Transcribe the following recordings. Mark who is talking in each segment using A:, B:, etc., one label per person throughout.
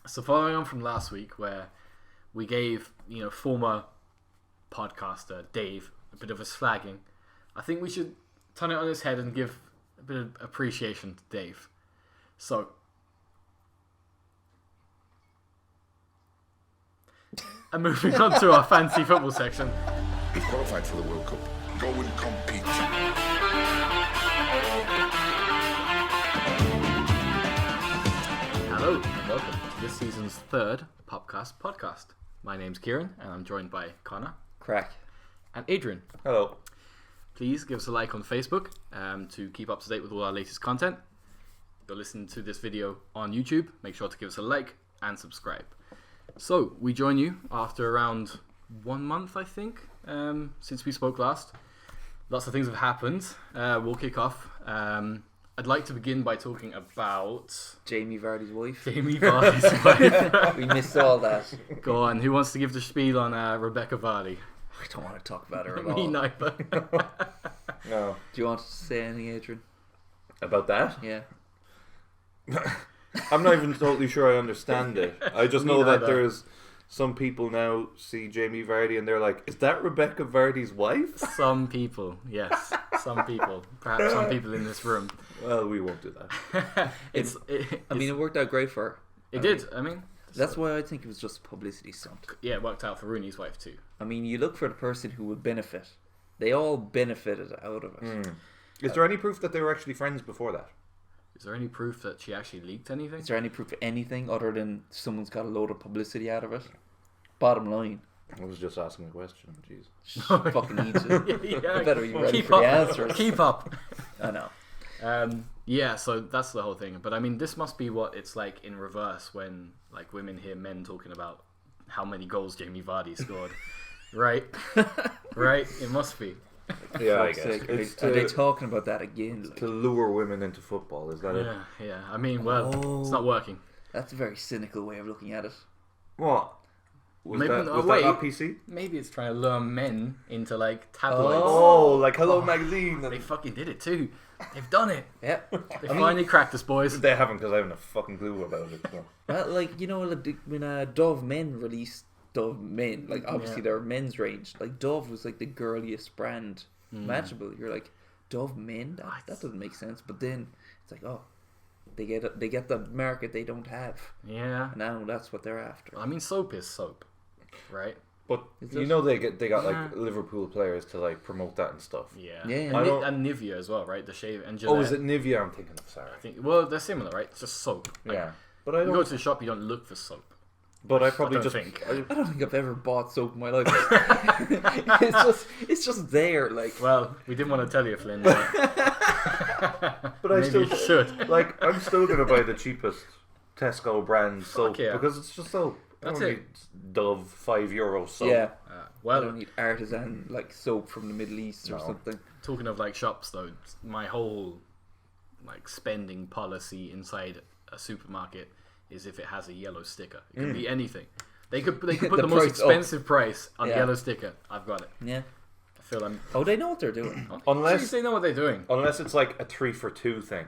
A: So following on from last week, where we gave former podcaster Dave a bit of a slagging, I think we should turn it on his head and give a bit of appreciation to Dave. So, and moving on to our fantasy football section.
B: We've qualified for the World Cup. Go and compete.
A: Hello and welcome to this season's third PUPcast podcast. My name's Kieran and I'm joined by Connor,
C: Crack,
A: and Adrian.
D: Hello.
A: Please give us a like on Facebook to keep up to date with all our latest content. If you're listening to this video on YouTube, make sure to give us a like and subscribe. So, we join you after around 1 month, I think, since we spoke last. Lots of things have happened. We'll kick off. I'd like to begin by talking about
C: Jamie Vardy's wife.
A: Jamie Vardy's wife.
C: We missed all that.
A: Go on, who wants to give the spiel on Rebecca Vardy?
C: I don't want to talk about her at
A: Me
C: all.
A: neither.
D: No.
C: Do you want to say anything, Adrian?
D: About that?
C: Yeah.
D: I'm not even totally sure I understand it. I just
A: Me
D: know that
A: neither.
D: there's some people now see Jamie Vardy and they're like, is that Rebecca Vardy's wife?
A: Some people, yes. Some people. Perhaps some people in this room.
D: Well, we won't do that.
C: It worked out great for her.
A: It did. I mean,
C: That's why I think it was just a publicity stunt.
A: yeah, it worked out for Rooney's wife too.
C: I mean, you look for the person who would benefit. They all benefited out of it.
D: Is there any proof that they were actually friends before that?
A: Is there any proof that she actually leaked anything?
C: Is there any proof of anything other than someone's got a load of publicity out of it? Bottom line.
D: I was just asking a question. Jeez.
C: Fucking needs it.
A: Yeah,
C: You better be ready
A: keep
C: for the
A: up.
C: answers.
A: Keep up.
C: I know.
A: Yeah, so that's the whole thing. But I mean, this must be what it's like in reverse when like women hear men talking about how many goals Jamie Vardy scored. Right? Right? It must be.
D: Yeah, I
C: Fuck's
D: guess.
C: sake,
D: It's
C: are they
D: to,
C: talking about that again? Like,
D: to lure women into football, is that it?
A: Yeah, yeah. I mean, well, it's not working.
C: that's a very cynical way of looking at it.
D: What? Was
A: Maybe
D: that,
A: not-
D: was
A: wait.
D: that not PC?
A: Maybe it's trying to lure men into like tabloids.
D: Oh, like Hello Magazine.
A: They fucking did it too. They've done it.
C: Yep.
A: They finally cracked us, boys.
D: They haven't, because I haven't a fucking clue about it. So.
C: Well, like, you know, like, when Dove Men released Dove Men, like, obviously
A: Yeah.
C: they're men's range. Like, Dove was like the girliest brand imaginable. You're like, Dove Men? That doesn't make sense. But then it's like, oh, they get the market they don't have.
A: Yeah.
C: Now that's what they're after.
A: I mean, soap is soap, right?
D: But
C: Is
D: you
C: it?
D: know they got like Liverpool players to like promote that and stuff.
A: Yeah.
C: Yeah.
A: And,
D: I don't-
A: and Nivea as well, right? The shave and Gillette.
D: Oh, is it Nivea? I'm thinking of. Sorry.
A: I think. Well, they're similar, right? It's just soap. Like,
D: Yeah, but I
A: You go
D: don't.
A: to the shop, you don't look for soap.
D: But I probably
A: don't
D: just.
A: think.
C: I don't think I've ever bought soap in my life. it's just there, like.
A: Well, we didn't want to tell you, Flynn. But,
D: But I
A: maybe
D: still
A: you should.
D: like. I'm still gonna buy the cheapest Tesco brand soap
A: yeah.
D: because it's just soap. I
A: That's
D: don't
A: it.
D: need Dove €5 soap.
C: Yeah. I
A: Well,
C: don't need artisan like soap from the Middle East or
D: No.
C: something.
A: talking of like shops, though, my whole like spending policy inside a supermarket is if it has a yellow sticker. It can be anything. They could put the,
C: The
A: most
C: price up.
A: expensive price on
C: Yeah.
A: a yellow sticker. I've got it.
C: Yeah.
A: I feel I'm.
C: Oh, they know what they're doing.
D: Unless-
A: Jeez, they know what they're doing.
D: Unless it's like a 3 for 2 thing,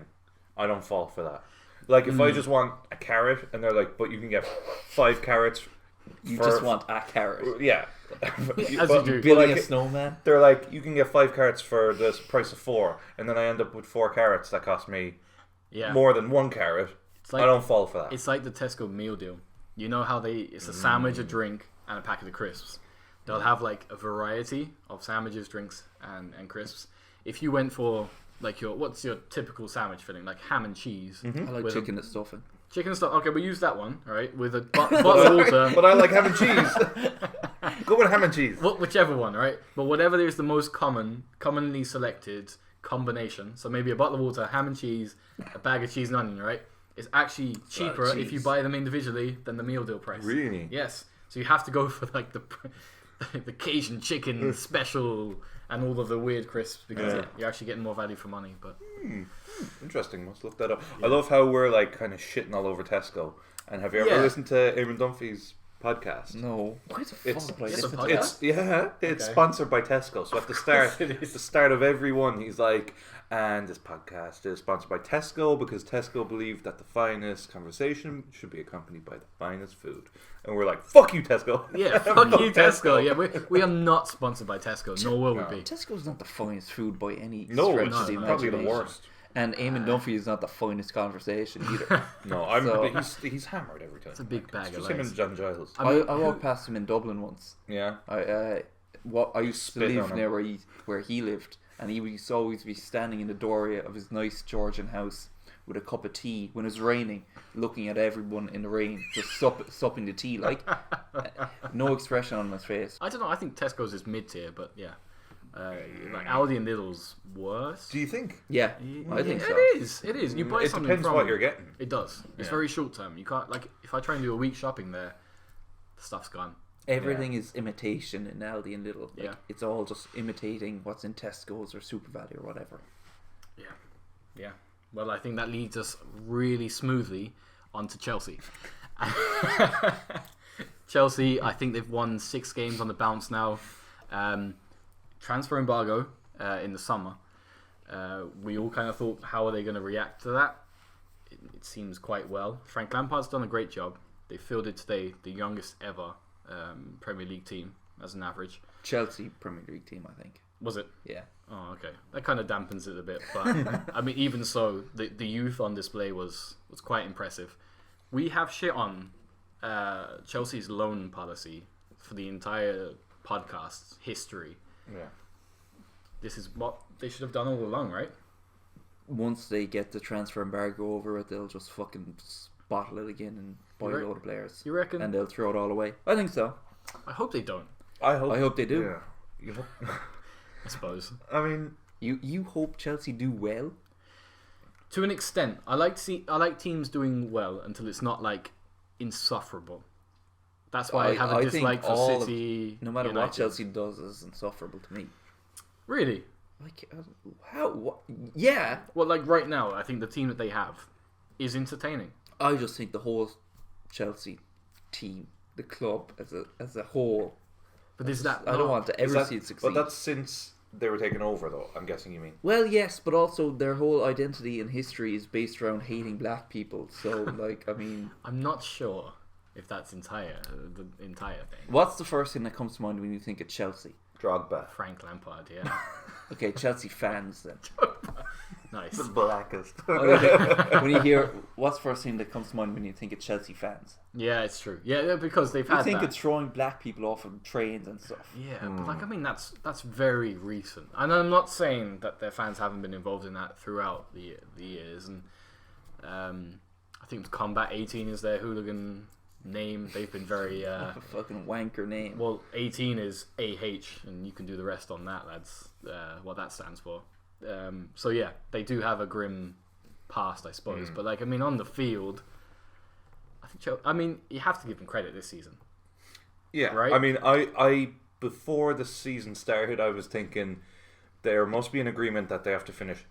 D: I don't fall for that. Like if I just want a carrot and they're like, but you can get 5 carrots.
C: You
D: for-
C: just want a carrot.
D: Yeah.
A: As you
D: But-
A: do.
C: Building
D: like,
C: a snowman.
D: They're like, you can get 5 carrots for the price of 4, and then I end up with 4 carrots that cost me
A: Yeah.
D: more than 1 carrot.
A: It's like,
D: I don't fall for that.
A: It's like the Tesco meal deal. You know how it's a sandwich, a drink, and a packet of crisps. They'll have like a variety of sandwiches, drinks, and crisps. If you went for like what's your typical sandwich filling? Like ham and cheese.
C: I like
A: with a-
C: chicken and stuffing.
A: Chicken stuff. Okay, we'll use that one. All right, with a bottle of water.
D: But I like ham and cheese. Go with ham and cheese.
A: Whichever one, right? But whatever is the most commonly selected combination. So maybe a bottle of water, ham and cheese, a bag of cheese and onion, right? It's actually cheaper if you
C: cheese.
A: buy them individually than the meal deal price.
D: Really?
A: Yes. So you have to go for like the Cajun chicken special and all of the weird crisps because
D: Yeah.
A: you're actually getting more value for money. But
D: Interesting. Must look that up. I love how we're like kind of shitting all over Tesco. And have you ever
A: Yeah.
D: listened to Eamon Dunphy's podcast.
C: No. Why the
D: It's
C: fuck would I
A: it's a
C: listen to
A: podcast?
C: that?
D: It's
A: Okay.
D: sponsored by Tesco. So at the start, the start of every one, he's like, and this podcast is sponsored by Tesco because Tesco believe that the finest conversation should be accompanied by the finest food. And we're like, fuck you, Tesco.
A: Yeah, fuck you, Tesco. Yeah, we are not sponsored by Tesco, nor will we be.
C: Tesco's not the finest food by any
D: No,
C: stretch
D: it's
C: of the
D: probably the
C: imagination.
D: worst.
C: And Eamon Duffy is not the finest conversation either.
D: No, he's hammered every time.
A: It's a big bag
D: It's
A: of
D: just him
A: lies.
D: and John Giles.
C: I walked past him in Dublin once.
D: Yeah.
C: I used to
D: spit
C: live
D: on him.
C: near where he lived, and he used to always be standing in the doorway of his nice Georgian house with a cup of tea when it's raining, looking at everyone in the rain, just supping the tea, like no expression on his face.
A: I don't know. I think Tesco's is mid tier, but yeah, like Aldi and Lidl's worse.
D: Do you think?
C: Yeah, I think so.
A: It is. It is. You buy
D: It
A: something
D: depends
A: from
D: what
A: them.
D: you're getting.
A: It does. It's
D: Yeah.
A: very short term. You can't like if I try and do a week shopping there, the stuff's gone.
C: Everything is imitation in Aldi and Lidl. Like,
A: Yeah.
C: it's all just imitating what's in Tesco's or Super Value or whatever.
A: Yeah, yeah. Well, I think that leads us really smoothly onto Chelsea. Chelsea, I think they've won 6 games on the bounce now. Transfer embargo in the summer. We all kind of thought, how are they going to react to that? It seems quite well. Frank Lampard's done a great job. They fielded today the youngest ever Premier League team as an average.
C: Chelsea Premier League team, I think.
A: Was it?
C: Yeah.
A: Oh, okay. That kind of dampens it a bit, but I mean, even so, the youth on display was quite impressive. We have shit on Chelsea's loan policy for the entire podcast's history.
D: Yeah.
A: This is what they should have done all along, right?
C: Once they get the transfer embargo over it, they'll just fucking bottle it again and buy a load of players.
A: You reckon?
C: And they'll throw it all away. I think so.
A: I hope they don't.
D: I
C: I hope they do.
D: Yeah.
A: I suppose
D: I mean,
C: You hope Chelsea do well?
A: to an extent. I like teams doing well until it's not like insufferable. That's why I have a
C: I think
A: dislike for
C: all of-
A: City.
C: No matter what
A: United.
C: Chelsea does is insufferable to me.
A: Really?
C: Like, how? What? Yeah.
A: Well, like right now, I think the team that they have is entertaining.
C: I just think the whole Chelsea team, the club as a whole,
A: But is that
C: I don't want to ever see it succeed.
D: But that's since they were taken over, though. I'm guessing you mean.
C: Well, yes, but also their whole identity and history is based around hating black people. So, like, I mean,
A: I'm not sure if that's the entire thing.
C: what's the first thing that comes to mind when you think of Chelsea?
D: Drogba.
A: Frank Lampard, yeah.
C: Okay, Chelsea fans then.
A: Nice.
D: Blackest.
C: When you hear what's the first thing that comes to mind when you think of Chelsea fans?
A: Yeah, it's true. Yeah, because they've
C: You
A: had
C: think
A: that.
C: it's throwing black people off of trains and stuff.
A: Yeah, but like I mean, that's very recent, and I'm not saying that their fans haven't been involved in that throughout the years. And I think Combat 18 is their hooligan name. They've been very
C: A fucking wanker name.
A: well. 18 is AH, and you can do the rest on that. That's what that stands for. So yeah, they do have a grim past, I suppose. But like I mean, on the field, I think I mean, you have to give them credit this season.
D: Yeah.
A: Right?
D: I mean, I before the season started, I was thinking there must be an agreement that they have to finish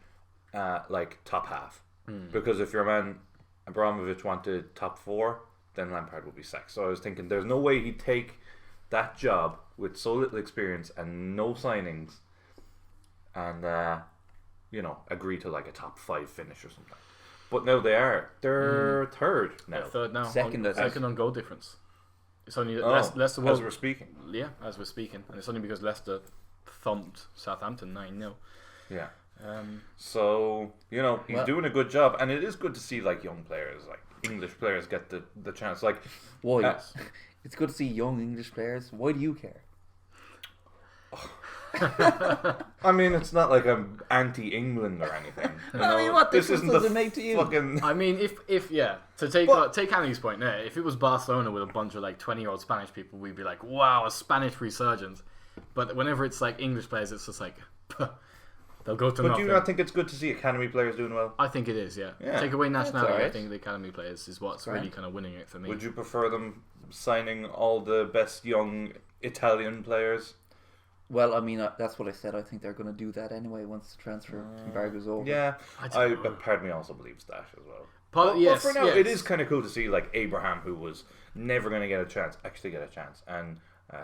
D: like top half. Because if your man Abramovich wanted top 4, then Lampard would be sacked. So I was thinking there's no way he'd take that job with so little experience and no signings and agree to like a top 5 finish or something. But now they're third now.
A: They're third now.
C: Second, I think.
A: Second on goal difference. It's only
D: Oh,
A: Leicester.
D: as we're speaking.
A: Yeah, as we're speaking, and it's only because Leicester thumped Southampton 9-0.
D: Yeah.
A: Um,
D: So, he's
C: Well-
D: doing a good job, and it is good to see like young players, like English players, get the chance. Like,
C: Why? It's good to see young English players. Why do you care?
D: I mean, it's not like I'm anti-England or anything.
C: I mean, what
D: this
C: difference
D: isn't
C: does
D: the
C: it make to you?
D: fucking.
A: I mean, if yeah, to take Annie's point there, if it was Barcelona with a bunch of like 20-year-old Spanish people, we'd be like, wow, a Spanish resurgence. But whenever it's like English players, it's just like they'll go to
D: But do
A: nothing.
D: you not think it's good to see academy players doing well?
A: I think it is, yeah.
D: Yeah.
A: Take away nationality, I
C: alright.
A: think the academy players is what's
C: Grand.
A: really kind of winning it for me.
D: Would you prefer them signing all the best young Italian players?
C: Well, I mean, that's what I said. I think they're going to do that anyway once the transfer embargo's over.
D: Yeah,
A: I don't know.
D: part of me also believes that as well. But
A: yes,
D: for now,
A: yes.
D: it is kind of cool to see like Abraham, who was never going to get a chance, actually get a chance, and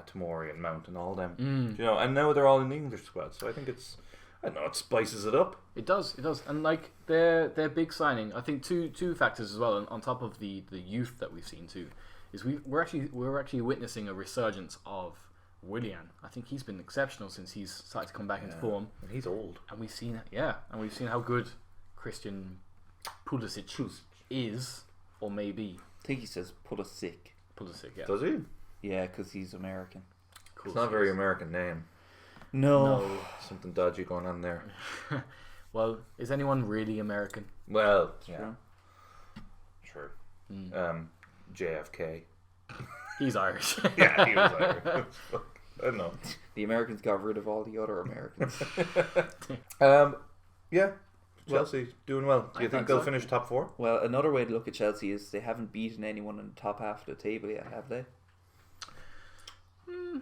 D: Tomori and Mount and all them. You know, and now they're all in the English squad. So I think it's, I don't know, it spices it up.
A: It does, and like their big signing. I think two factors as well. On top of the youth that we've seen too, is we're actually witnessing a resurgence of Willian. I think he's been exceptional since he's started to come back into form.
D: And he's old.
A: And we've seen how good Christian Pulisic is, or maybe
C: I think he says Pulisic.
A: Pulisic. Yeah,
D: Does he?
C: Yeah, because he's American.
A: cool.
D: It's not a very American name.
C: No.
D: Something dodgy going on there.
A: Well, is anyone really American?
D: Well, yeah,
C: True.
D: sure. JFK.
A: He's Irish.
D: Yeah, he was Irish. I don't know.
C: The Americans got rid of all the other Americans.
D: Yeah, Chelsea doing well. Do you think
A: think
D: they'll
A: so.
D: finish top 4?
C: Well, another way to look at Chelsea is they haven't beaten anyone in the top half of the table yet, have they?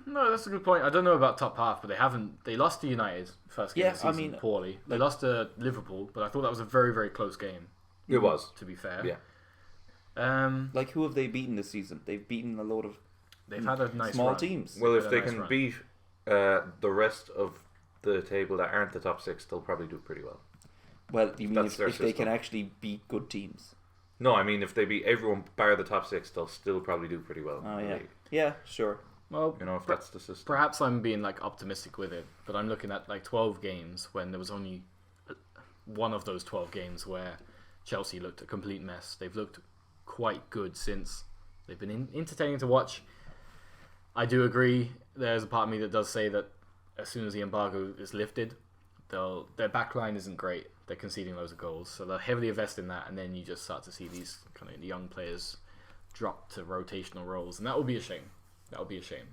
A: No, that's a good point. I don't know about top half, but they haven't. They lost to United first game
C: Yeah,
A: of the season
C: I mean,
A: poorly. They lost to Liverpool, but I thought that was a very, very close game.
D: It was.
A: To be fair,
D: Yeah.
C: Like, who have they beaten this season? They've beaten a load of
A: they've had a nice
C: small
A: run.
C: teams.
D: Well,
A: They've
D: if
A: had a
D: they
A: nice
D: can
A: run.
D: beat the rest of the table that aren't the top 6, they'll probably do pretty well.
C: Well, you mean
D: That's
C: if
D: their
C: they can
D: system.
C: actually beat good teams?
D: No, I mean if they beat everyone bar the top 6, they'll still probably do pretty well.
C: Oh,
D: in the
C: yeah.
D: league.
C: Yeah, sure.
A: Well,
D: You know, if that's the system.
A: perhaps I'm being like optimistic with it, but I'm looking at like 12 games when there was only one of those 12 games where Chelsea looked a complete mess. They've looked quite good since. They've been entertaining to watch. I do agree. There's a part of me that does say that as soon as the embargo is lifted, their backline isn't great. They're conceding loads of goals, so they'll heavily invest in that, and then you just start to see these kind of young players drop to rotational roles, and that will be a shame. That would be a shame.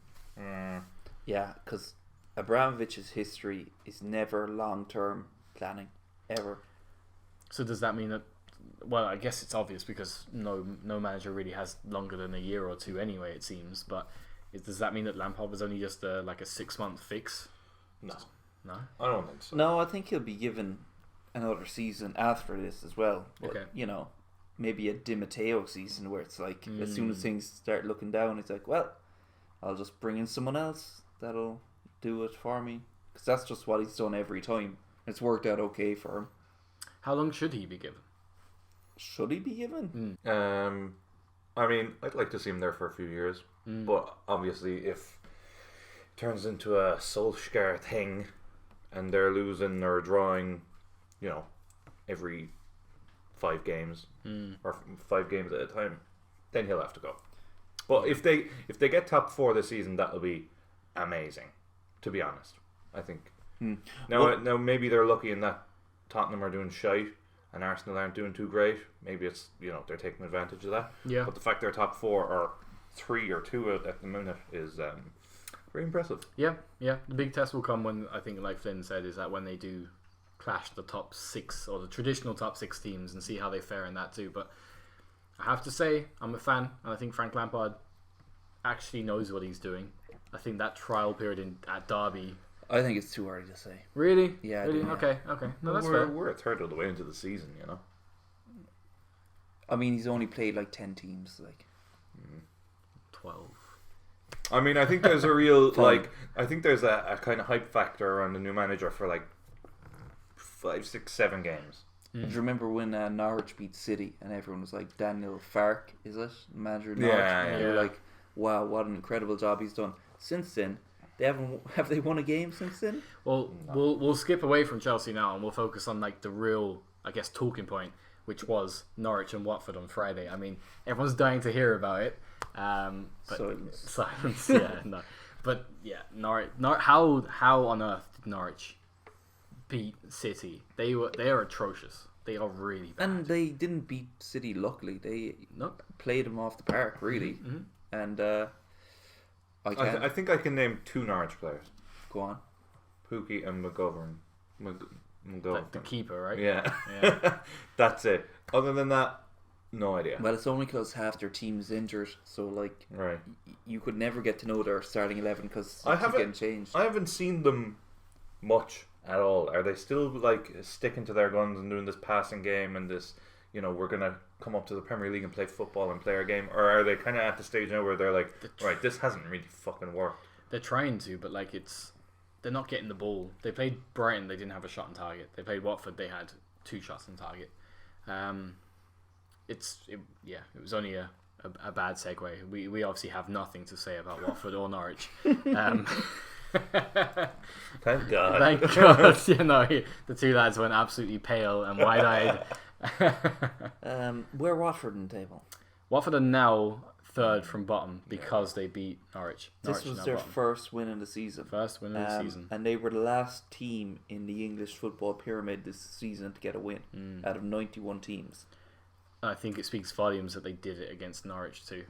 C: Yeah, because Abramovich's history is never long-term planning, ever.
A: So does that mean that? Well, I guess it's obvious because no manager really has longer than a year or two anyway. It seems, but does that mean that Lampard was only just like a 6-month fix?
D: No.
A: No.
D: I don't think so.
C: No, I think he'll be given another season after this as well. But,
A: Okay.
C: you know, maybe a Di Matteo season where it's like, as soon as things start looking down, it's like, well, I'll just bring in someone else that'll do it for me. Because that's just what he's done every time. It's worked out okay for him.
A: How long should he be given?
C: Should he be given?
D: I mean, I'd like to see him there for a few years, but obviously, if it turns into a Solskjaer thing, and they're losing or drawing, you know, every 5 games or 5 games at a time, then he'll have to go. But if they get top 4 this season, that'll be amazing. To be honest, I think. Now maybe they're lucky in that Tottenham are doing shite and Arsenal aren't doing too great. Maybe it's, you know, they're taking advantage of that.
A: Yeah.
D: But the fact they're top 4 or 3 or 2 at the minute is very impressive.
A: Yeah. The big test will come when, I think, like Flynn said, is that when they do clash the top 6 or the traditional top 6 teams and see how they fare in that too. But I have to say, I'm a fan, and I think Frank Lampard actually knows what he's doing. I think that trial period at Derby.
C: I think it's too early to say.
A: Really?
C: Yeah, I
A: Really?
C: do, yeah.
A: Okay. No, that's
D: we're,
A: fair.
D: We're a third of the way into the season, you know.
C: I mean, he's only played like 10 teams. Like,
A: 12.
D: I mean, I think there's a real
C: Fine.
D: I think there's a kind of hype factor around the new manager for like 5, 6, 7 games.
C: do you remember when Norwich beat City and everyone was like, Daniel Farke, is it? Manager of Norwich?
D: Yeah,
C: and they were
A: yeah.
C: like, wow, what an incredible job he's done. Since then, have they won a game since then?
A: Well, we'll skip away from Chelsea now and we'll focus on like the real, I guess, talking point, which was Norwich and Watford on Friday. I mean, everyone's dying to hear about it. But silence. Yeah, no. But yeah, Norwich. How on earth did Norwich beat City? They are atrocious. They are really bad.
C: And they didn't beat City, luckily. They
A: Nope.
C: played them off the park, really. And
D: I think I can name 2 Norwich players:
C: go on.
D: Pookie and McGovern. McGovern.
A: The keeper, right?
D: Yeah.
A: Yeah.
D: That's it. Other than that, no idea.
C: Well, it's only because half their team's injured, so like
D: Right.
C: you could never get to know their starting 11 because
D: I
C: it's getting
D: haven't
C: changed.
D: I haven't seen them much at all. Are they still like sticking to their guns and doing this passing game and this, you know, we're gonna come up to the Premier League and play football and play our game, or are they kind of at the stage now where they're like, right, this hasn't really fucking worked?
A: They're trying to, but like they're not getting the ball. They played Brighton, they didn't have a shot on target. They played Watford, they had 2 shots on target. It was only a bad segue. We obviously have nothing to say about Watford or Norwich.
D: Thank God.
A: Thank God. The 2 lads went absolutely pale and wide-eyed.
C: Where Watford in the table?
A: Watford are now 3rd from bottom because they beat Norwich.
C: This was their first win in the season.
A: First win of the season.
C: And they were the last team in the English football pyramid this season to get a win out of 91 teams.
A: I think it speaks volumes that they did it against Norwich too.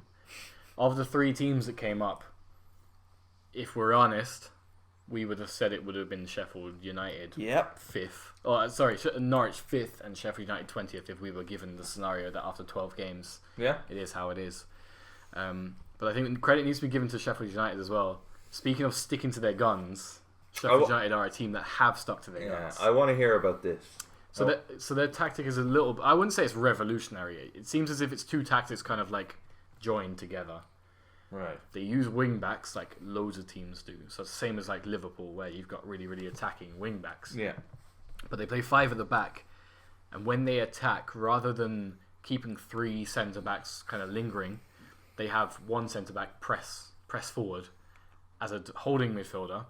A: Of the 3 teams that came up, if we're honest, we would have said it would have been Sheffield United 5th. Oh, sorry, Norwich 5th and Sheffield United 20th if we were given the scenario that after 12 games, it is how it is. But I think credit needs to be given to Sheffield United as well. Speaking of sticking to their guns, Sheffield United are a team that have stuck to their guns.
D: I want to hear about this.
A: So their tactic is a little... I wouldn't say it's revolutionary. It seems as if it's 2 tactics kind of like joined together.
D: Right.
A: They use wing backs like loads of teams do. So it's the same as like Liverpool where you've got really, really attacking wing backs.
D: Yeah.
A: But they play 5 at the back. And when they attack, rather than keeping 3 centre-backs kind of lingering, they have 1 centre-back press forward as a holding midfielder.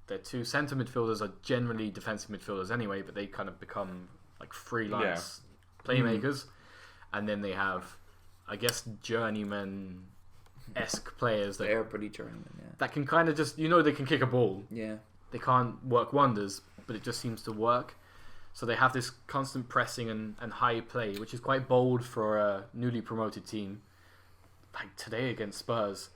A: Their 2 centre midfielders are generally defensive midfielders anyway, but they kind of become like freelance playmakers. And then they have, I guess, journeyman-esque players that
C: they're pretty journeyman,
A: that can kind of just, they can kick a ball.
C: Yeah.
A: They can't work wonders, but it just seems to work. So they have this constant pressing and high play, which is quite bold for a newly promoted team. Like today against Spurs,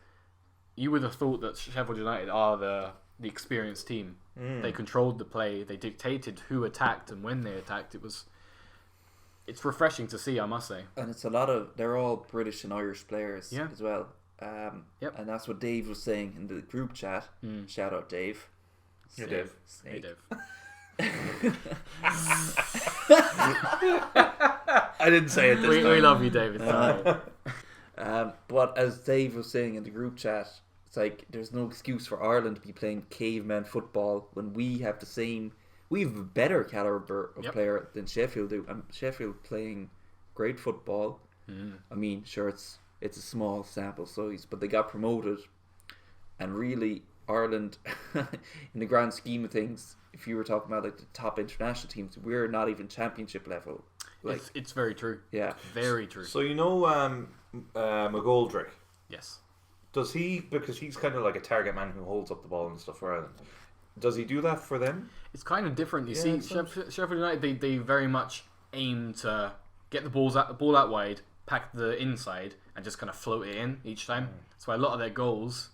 A: you would have thought that Sheffield United are the experienced team. They controlled the play. They dictated who attacked and when they attacked. It's refreshing to see, I must say.
C: And it's they're all British and Irish players as well. And that's what Dave was saying in the group chat. Shout out Dave.
D: Hey Dave.
A: Hey Dave.
D: I didn't say it this time.
A: We love you, David.
C: But as Dave was saying in the group chat, it's like there's no excuse for Ireland to be playing caveman football when we have a better caliber of player than Sheffield do, and Sheffield playing great football. I mean, sure, it's a small sample size, but they got promoted, and really Ireland, in the grand scheme of things, if you were talking about like the top international teams, we're not even championship level. Like
A: it's very true.
C: Yeah,
A: very true.
D: So McGoldrick.
A: Yes.
D: Does he, because he's kind of like a target man who holds up the ball and stuff for Ireland, does he do that for them?
A: It's kind of different. You see, Sheffield United, they very much aim to get the ball out wide, pack the inside, and just kind of float it in each time. That's why a lot of their goals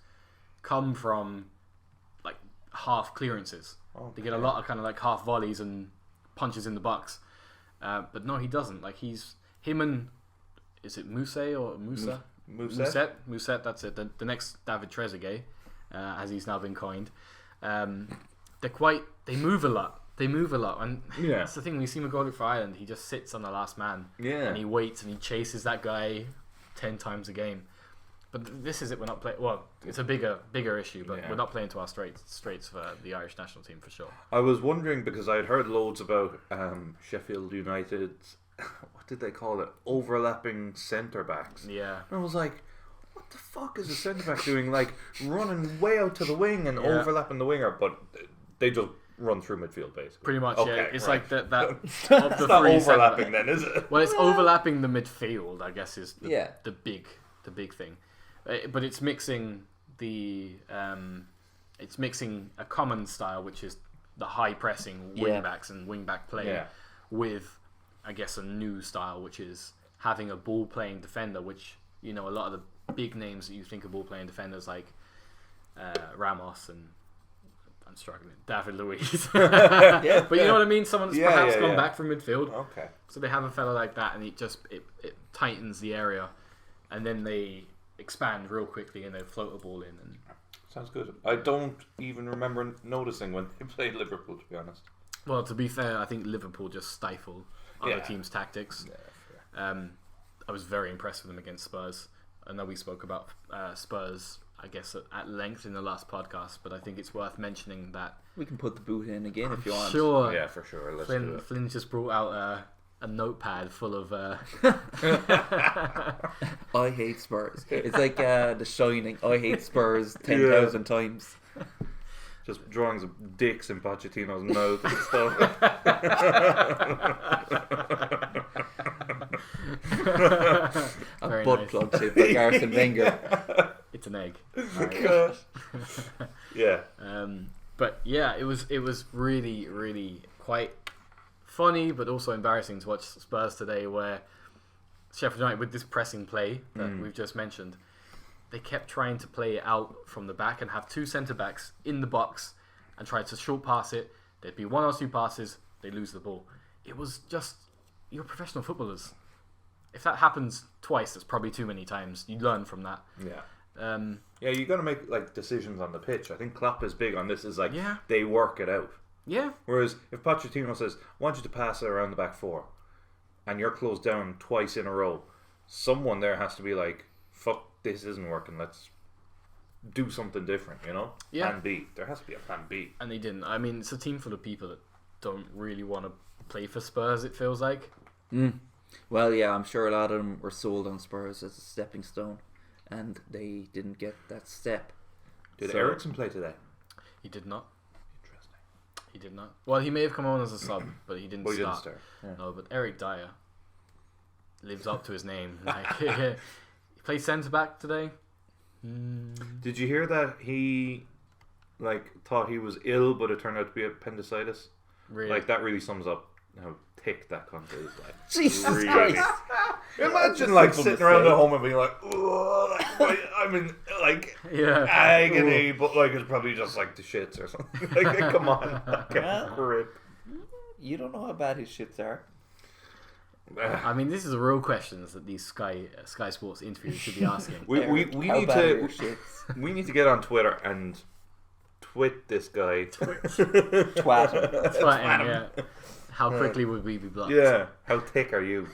A: come from like half clearances. They get a lot of kind of like half volleys and punches in the box. But no, he doesn't. Like is it Mousset or Moussa? Mousset, that's it. The next David Trezeguet, as he's now been coined. They move a lot. And that's the thing. When you see McGoldrick for Ireland, he just sits on the last man. Yeah. And he waits and he chases that guy 10 times a game. But this is it. We're not playing. Well, it's a bigger issue, but we're not playing to our straights for the Irish national team for sure.
D: I was wondering because I had heard loads about Sheffield United's, what did they call it? Overlapping centre backs.
A: Yeah.
D: And I was like, what the fuck is a centre back doing? Like running way out to the wing and overlapping the winger, but they just run through midfield basically.
A: Pretty much, It's
D: right.
A: like that of
D: it's
A: the
D: not
A: three
D: overlapping then, is it?
A: Well, it's overlapping the midfield, I guess, is the big thing. But it's mixing it's mixing a common style, which is the high pressing wing backs and wing back play, with, I guess, a new style, which is having a ball playing defender, which, a lot of the big names that you think of ball playing defenders like Ramos and I'm struggling, David Luiz. But you know what I mean? Someone that's perhaps gone back from midfield.
D: Okay. So
A: they have a fella like that, and it tightens the area, and then they expand real quickly and they float a ball in. And
D: sounds good. I don't even remember noticing when they played Liverpool, to be honest.
A: Well, to be fair, I think Liverpool just stifle other teams' tactics. I was very impressed with them against Spurs. I know we spoke about Spurs, I guess, at length in the last podcast, but I think it's worth mentioning that.
C: We can put the boot in again if you want.
A: Sure.
D: Yeah, for sure. Let's do it.
A: Flynn just brought out a notepad full of.
C: I hate Spurs. It's like The Shining. I hate Spurs 10,000 times.
D: Just drawings of dicks in Pochettino's mouth and stuff.
C: A
A: Very
C: butt
A: nice.
C: plug shaped like Arsene Wenger.
A: It's an egg.
D: Gosh. Yeah.
A: But yeah, it was really, really quite funny, but also embarrassing to watch Spurs today, where Sheffield United, with this pressing play that we've just mentioned, they kept trying to play it out from the back and have two centre backs in the box and try to short pass it. There'd be one or two passes, they lose the ball. It was just, you're professional footballers. If that happens twice, that's probably too many times. You learn from that.
D: Yeah. Yeah, you got to make like decisions on the pitch. I think Klopp is big on this. Is like
A: Yeah.
D: they work it out.
A: Yeah.
D: Whereas if Pochettino says, "I want you to pass it around the back four," and you're closed down twice in a row, someone there has to be like, "Fuck, this isn't working. Let's do something different." You know?
A: Yeah.
D: Plan B. There has to be a plan B.
A: And they didn't. I mean, it's a team full of people that don't really want to play for Spurs, it feels like.
C: Well, yeah, I'm sure a lot of them were sold on Spurs as a stepping stone, and they didn't get that step.
D: Did
C: So-
D: Ericsson play today?
A: He did not.
D: Interesting.
A: He did not. Well, he may have come on as a sub, but he didn't
D: Well, he
A: start.
D: didn't start. Yeah.
A: No, but Eric Dyer lives up to his name. Like, he played centre back today.
D: Did you hear that he like thought he was ill, but it turned out to be appendicitis?
A: Really?
D: Like that really sums up how thick that cunt is. Like
C: Jesus
D: really.
C: Christ!
D: Imagine
C: a
D: like
C: simple
D: sitting around
C: mistake.
D: at home and being like, "Ugh," like, I'm in like
A: Yeah.
D: agony, but like it's probably just like the shits or something. Like, come on, I can't grip.
C: You don't know how bad his shits are.
A: I mean, this is the real questions that these Sky Sports interviews should be asking.
D: We
C: Eric, how
D: need
C: bad are
D: to
C: your shits?
D: we need to get on Twitter and twit this guy.
C: Twat him.
A: That's right, and, yeah. How quickly would we be blocked?
D: Yeah, how thick are you?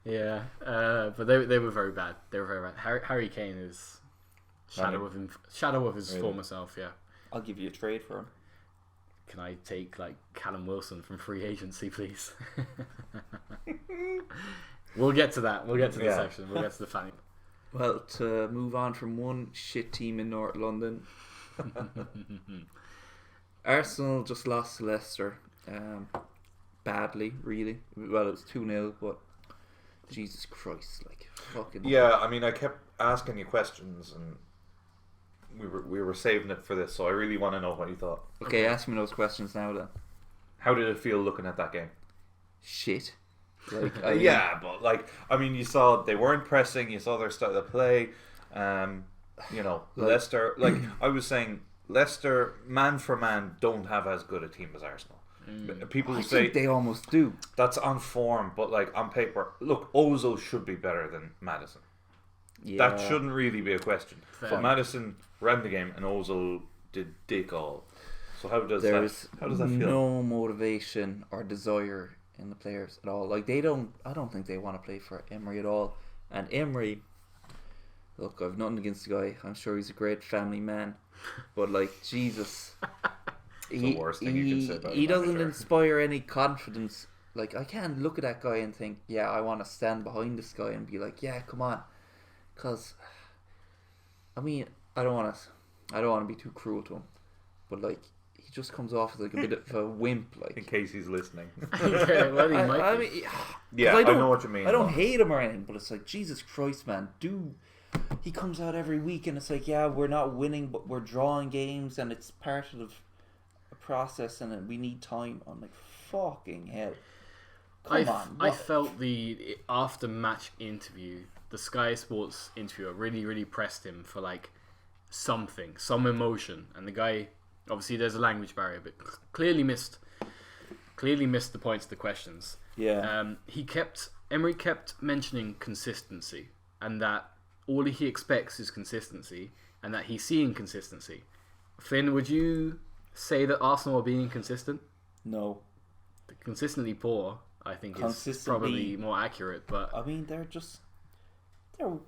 A: Yeah. But they were very bad. They were very bad. Harry Kane is shadow of his
D: Really?
A: former self. Yeah.
C: I'll give you a trade for him.
A: Can I take like Callum Wilson from free agency, please? We'll get to that. We'll get to the
D: Yeah.
A: section. We'll get to the fan.
C: Well, to move on from one shit team in North London, Arsenal just lost to Leicester. Badly, really. Well, it was 2-0, but Jesus Christ, like fucking.
D: Yeah, I mean, I kept asking you questions, and we were saving it for this, so I really want to know what you thought.
C: Okay, ask me those questions now then.
D: How did it feel looking at that game?
C: Shit. Like,
D: Yeah, but like, I mean, you saw they weren't pressing. You saw their style of play. You know, Leicester. Like I was saying, Leicester, man for man, don't have as good a team as Arsenal. People
C: I
D: who say
C: think they almost do.
D: that's on form, but like on paper, look, Ozil should be better than Maddison.
C: Yeah.
D: That shouldn't really be a question.
A: Fair.
D: But Maddison ran the game, and Ozil did dick all. So how does
C: There's
D: that feel?
C: no motivation or desire in the players at all. Like they don't. I don't think they want to play for Emery at all. And Emery, look, I've nothing against the guy. I'm sure he's a great family man, but like Jesus,
D: the worst thing you can say about
C: he
D: a
C: doesn't
D: manager.
C: inspire any confidence. Like I can't look at that guy and think, yeah, I want to stand behind this guy and be like, yeah, come on, because I mean, I don't want to be too cruel to him, but like he just comes off as like a bit of a wimp,
D: In
C: like.
D: case he's listening.
A: Yeah, well, he might
C: I
A: be.
C: mean,
D: Yeah,
C: 'cause
D: I know what you mean.
C: I don't
D: though.
C: hate him or anything, but it's like Jesus Christ, man. He comes out every week and it's like, yeah, we're not winning, but we're drawing games, and it's part of a process, and we need time. I'm like, fucking hell. Come on.
A: I
C: what-
A: felt the after match interview, the Sky Sports interviewer really, really pressed him for like some emotion, and the guy, obviously there's a language barrier, but clearly missed the points of the questions.
C: Yeah.
A: Emery kept mentioning consistency, and that all he expects is consistency, and that he's seeing consistency. Flynn, would you say that Arsenal are being consistent?
C: No.
A: Consistently poor. I think is
C: Consistently-
A: probably more accurate. But
C: I mean, they're just they're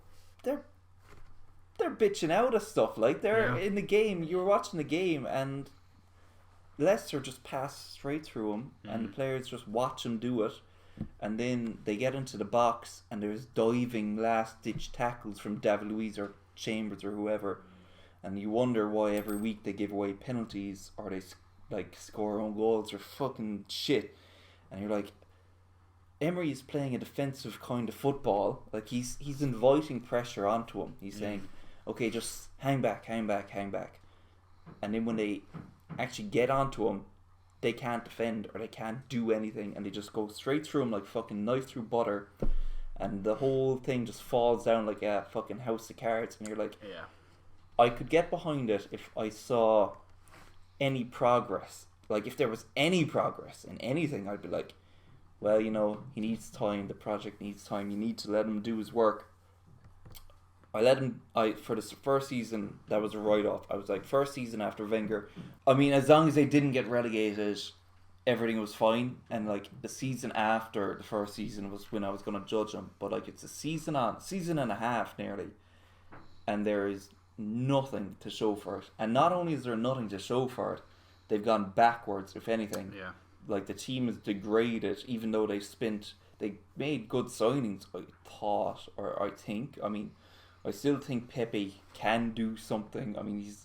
C: bitching out of stuff. Like they're
A: Yeah.
C: in the game. You were watching the game, and Leicester just pass straight through them, and the players just watch them do it. And then they get into the box, and there's diving last-ditch tackles from David Luiz or Chambers or whoever, and you wonder why every week they give away penalties or they like score own goals or fucking shit. And you're like, Emery is playing a defensive kind of football. Like he's inviting pressure onto him. He's saying, okay, just hang back. And then when they actually get onto him, they can't defend or they can't do anything, and they just go straight through him like fucking knife through butter, and the whole thing just falls down like a fucking house of cards. And you're like,
A: yeah,
C: I could get behind it if I saw any progress. Like if there was any progress in anything, I'd be like, well, you know, he needs time, the project needs time, you need to let him do his work. For the first season, that was a write-off. I was like, first season after Wenger, I mean, as long as they didn't get relegated, everything was fine. And like the season after the first season was when I was going to judge them. But like it's a season and a half nearly, and there is nothing to show for it. And not only is there nothing to show for it, they've gone backwards, if anything.
A: yeah.
C: Like the team is degraded, even though they made good signings, I think. I mean, I still think Pepe can do something. I mean, he's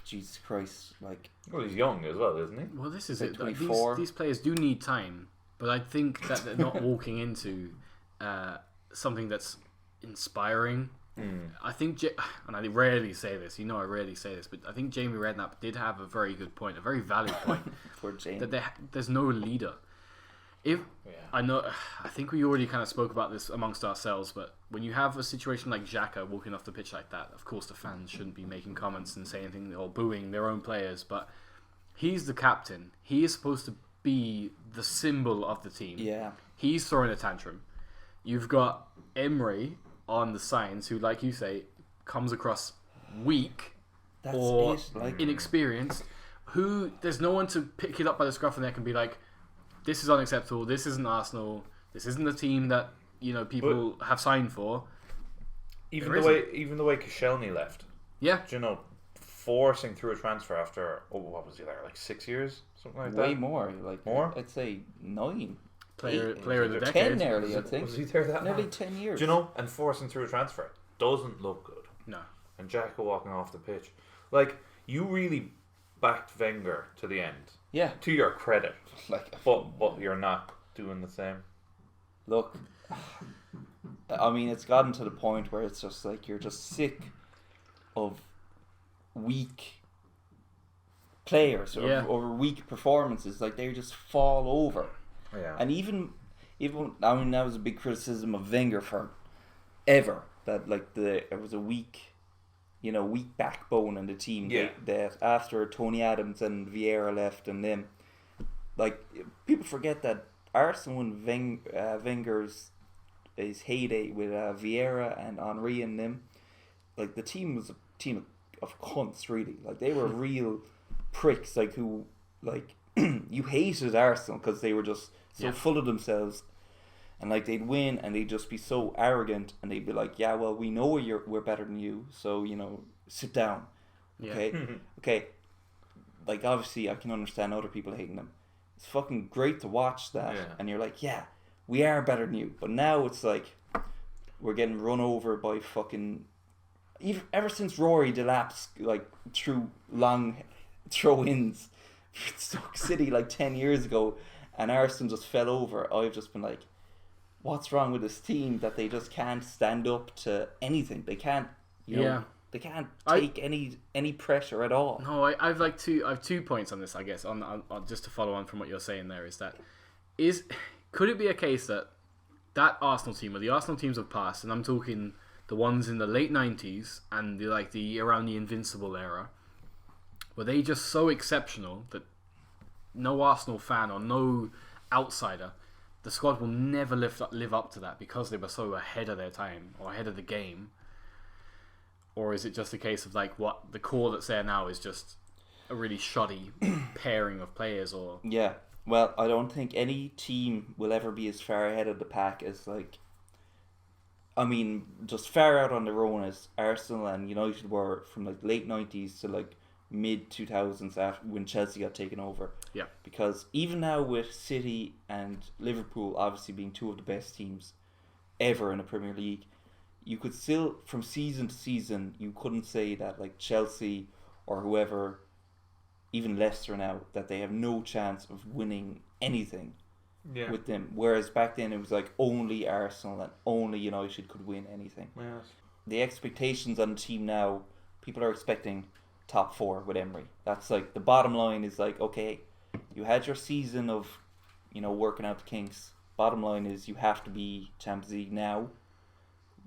C: Jesus Christ, like,
D: Well, he's young as well, isn't he?
A: Well, this is
C: Like
A: it. Like,
C: 24.
A: these players do need time, but I think that they're not walking into something that's inspiring. I think, and I rarely say this, I rarely say this, but I think Jamie Redknapp did have a very good point, a very valid point,
C: for James.
A: that there's no leader. I think we already kind of spoke about this amongst ourselves, but when you have a situation like Xhaka walking off the pitch like that, of course the fans shouldn't be making comments and saying anything or booing their own players, but he's the captain. He is supposed to be the symbol of the team.
C: Yeah.
A: He's throwing a tantrum. You've got Emery on the signs who, like you say, comes across weak
C: That's
A: or
C: it. Like,
A: inexperienced, who there's no one to pick it up by the scruff of the neck and be like, this is unacceptable, this isn't Arsenal, this isn't the team that people have signed for.
D: Even
A: There
D: the way Koscielny left,
A: Yeah,
D: forcing through a transfer after what was he there, like 6 years, something like
C: way
D: that.
C: more. Like
D: More?
C: I'd say 9.
A: player
C: 8,
A: of the
C: 10
A: decade.
C: nearly, I think.
D: Was he there that
C: Nearly
D: long?
C: 10 years.
D: And forcing through a transfer doesn't look good.
A: No.
D: And Xhaka walking off the pitch, like, you really backed Wenger to the end.
C: Yeah.
D: To your credit,
C: Like,
D: but you're not doing the same.
C: look, I mean, it's gotten to the point where it's just like you're just sick of weak players or weak performances. Like, they just fall over.
D: Yeah.
C: And even I mean, that was a big criticism of Wenger for ever, that like it was a weak backbone in the team.
D: Yeah.
C: That after Tony Adams and Vieira left, and them, like, people forget that Arsenal and Wenger's his heyday with Vieira and Henry and them, like, the team was a team of cunts, really. Like, they were real pricks, like, who, like, you hated Arsenal because they were just so full of themselves, and like they'd win and they'd just be so arrogant, and they'd be like, yeah, well, we know we're better than you, so sit down. Okay. Okay, like, obviously I can understand other people hating them. It's fucking great to watch that. And you're like, yeah, we are better than you. But now it's like we're getting run over by fucking, ever since Rory Delap's, like, through long throw-ins Stoke City like 10 years ago, and Arsenal just fell over, I've just been like, what's wrong with this team that they just can't stand up to anything? They can't, they can't take any pressure at all.
A: No, I have 2 points on this, I guess, on just to follow on from what you're saying there, could it be a case that Arsenal team, or the Arsenal teams of past, and I'm talking the ones in the late 90s and the around the Invincible era, were they just so exceptional that no Arsenal fan or no outsider, the squad will never live up to that because they were so ahead of their time or ahead of the game? Or is it just a case of, like, what the core that's there now is just a really shoddy pairing of players? Or
C: Yeah, Well, I don't think any team will ever be as far ahead of the pack as just far out on their own as Arsenal and United were from late 90s to mid 2000s after when Chelsea got taken over.
A: Yeah.
C: Because even now with City and Liverpool obviously being two of the best teams ever in the Premier League, you could still, from season to season, you couldn't say that Chelsea or whoever, even Leicester now, that they have no chance of winning anything with them. Whereas back then it was only Arsenal and only United could win anything.
D: Yes.
C: The expectations on the team now, people are expecting top 4 with Emery. That's the bottom line is okay, you had your season of working out the kinks. Bottom line is you have to be Champions League now.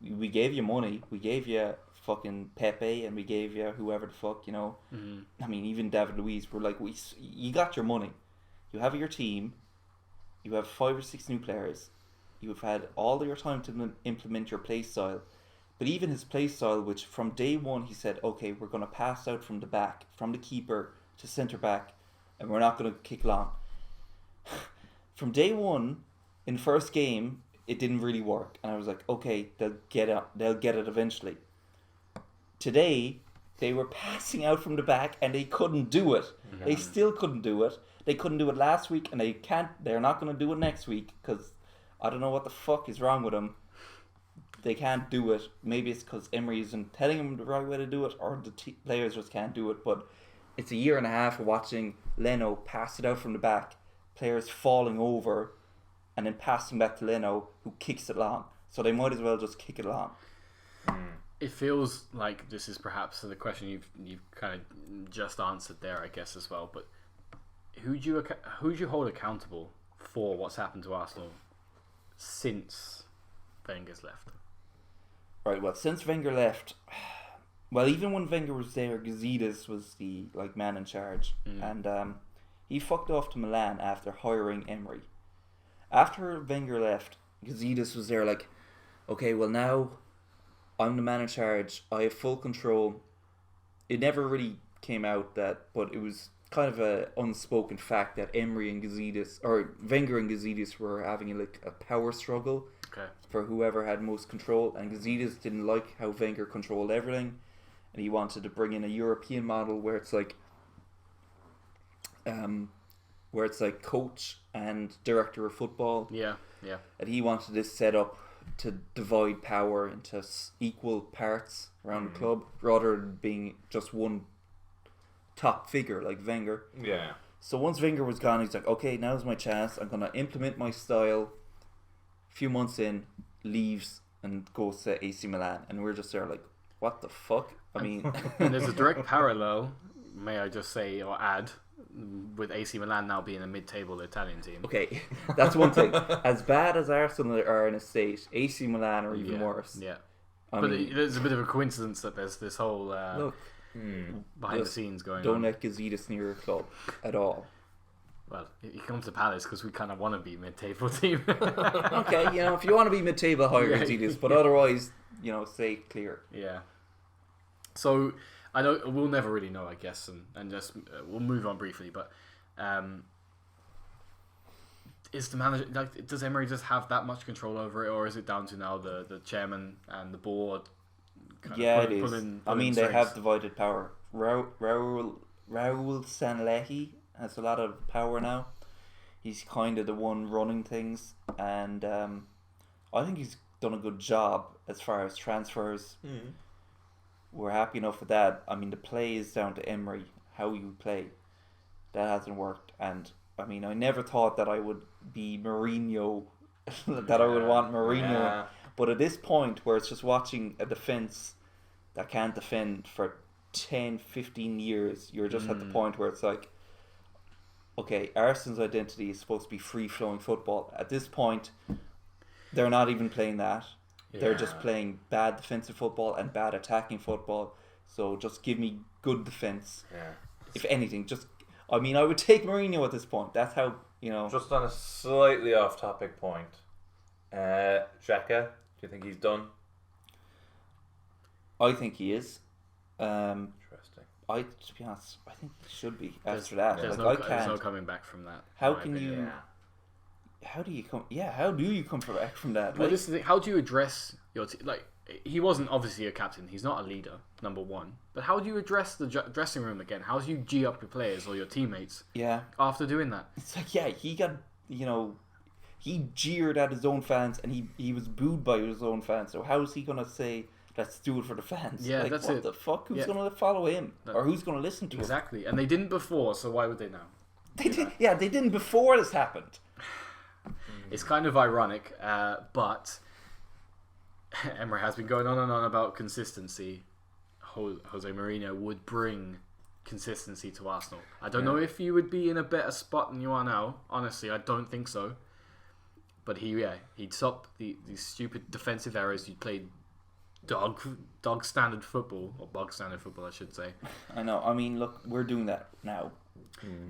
C: We gave you money. We gave you fucking Pepe and we gave you whoever the fuck, I mean, even David Luiz were you got your money. You have your team. You have 5 or 6 new players. You have had all your time to implement your play style. But even his play style, which from day one he said, okay, we're going to pass out from the back, from the keeper to centre back, and we're not going to kick long. From day one, in first game, it didn't really work, and I was okay, they'll get it eventually. Today, they were passing out from the back, and they couldn't do it.
D: Yeah.
C: They still couldn't do it. They couldn't do it last week, and they're not going to do it next week, because I don't know what the fuck is wrong with them. They can't do it. Maybe it's because Emery isn't telling them the right way to do it, or the players just can't do it, but it's a year and a half of watching Leno pass it out from the back, players falling over, and then passing back to Leno, who kicks it long. So they might as well just kick it long.
A: It feels like this is perhaps the question you've kind of just answered there, I guess, as well. But who do you hold accountable for what's happened to Arsenal since Wenger's left?
C: Right. Well, since Wenger left, well, even when Wenger was there, Gazidis was the man in charge, and he fucked off to Milan after hiring Emery. After Wenger left, Gazidis was there okay, well now I'm the man in charge. I have full control. It never really came out but it was kind of a unspoken fact that Emery and Gazidis, or Wenger and Gazidis, were having a power struggle for whoever had most control. And Gazidis didn't like how Wenger controlled everything, and he wanted to bring in a European model where it's coach and director of football.
A: Yeah.
C: And he wanted this set up to divide power into equal parts around the club, rather than being just one top figure like Wenger.
D: Yeah.
C: So once Wenger was gone, he's okay, now's my chance. I'm going to implement my style. A few months in, leaves and goes to AC Milan. And we're just there what the fuck? I mean...
A: And there's a direct parallel, may I just say, or add, with AC Milan now being a mid-table Italian team.
C: Okay, that's one thing. As bad as Arsenal are in a state, AC Milan are even worse.
A: Yeah.
C: I
A: But
C: mean,
A: there's a bit of a coincidence that there's this whole
C: look,
A: behind the scenes going
C: don't
A: on.
C: let Gazidis near your club at all.
A: Well, he comes to Palace because we kind of want to be mid-table team.
C: Okay, if you want to be mid-table, hire Gazidis, but otherwise, stay clear.
A: Yeah. So I know we'll never really know, I guess, and just we'll move on briefly. But is the manager does Emery just have that much control over it, or is it down to now the chairman and the board?
C: It is. They have divided power. Raul Sanlehi has a lot of power now. He's kind of the one running things, and I think he's done a good job as far as transfers. We're happy enough with that. I mean, the play is down to Emery, how you play. That hasn't worked. And, I never thought that I would be Mourinho, that I would want Mourinho.
D: Yeah.
C: But at this point, where it's just watching a defence that can't defend for 10, 15 years, you're just at the point where it's okay, Arsenal's identity is supposed to be free-flowing football. At this point, they're not even playing that. They're just playing bad defensive football and bad attacking football. So just give me good defense.
D: Yeah.
C: If anything, I would take Mourinho at this point. That's how,
D: Just on a slightly off-topic point, Xhaka, do you think he's done?
C: I think he is.
D: Interesting.
C: To be honest, I think he should be after that.
A: There's
C: Like,
A: there's no coming back from that.
C: How
A: in my
C: can
A: opinion.
C: you? How do you come? Yeah, how do you come back from that?
A: Well,
C: Like,
A: this is the thing. How do you address your team? Like, he wasn't obviously a captain. He's not a leader, number one. But how do you address the dressing room again? How do you G up your players or your teammates
C: yeah,
A: after doing that?
C: it's like he got he jeered at his own fans and he was booed by his own fans. So how is he gonna say let's do it for the fans?
A: Yeah,
C: like,
A: that's
C: what
A: it.
C: the fuck? Who's
A: Yeah.
C: gonna follow him or who's gonna listen to him?
A: Exactly. And they didn't before, so why would they now?
C: They did. Yeah, they didn't before this happened.
A: It's kind of ironic, but Emery has been going on and on about consistency. Jose Mourinho would bring consistency to Arsenal. I don't know if you would be in a better spot than you are now. Honestly, I don't think so. But he'd stop these stupid defensive errors. He played dog standard football, or bog standard football, I should say.
C: I know. I mean, look, we're doing that now.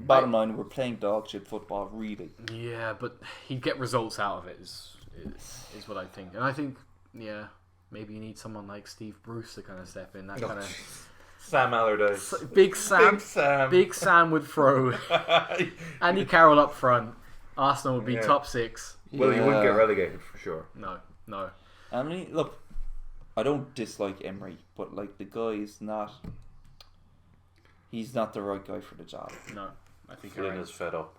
C: Bottom line, we're playing dog shit football, really.
A: Yeah, but he'd get results out of it. Is what I think, and I think maybe you need someone like Steve Bruce to kind of step in. That kind of
D: Sam Allardyce.
A: Big Sam.
D: Big Sam.
A: Would throw Andy Carroll up front. Arsenal would be top 6.
D: Well, you wouldn't get relegated for sure.
A: No.
C: I mean, look, I don't dislike Emery, but like the guy is not. He's not the right guy for the job.
A: No, I think you're
D: Flynn
A: right.
D: is fed up.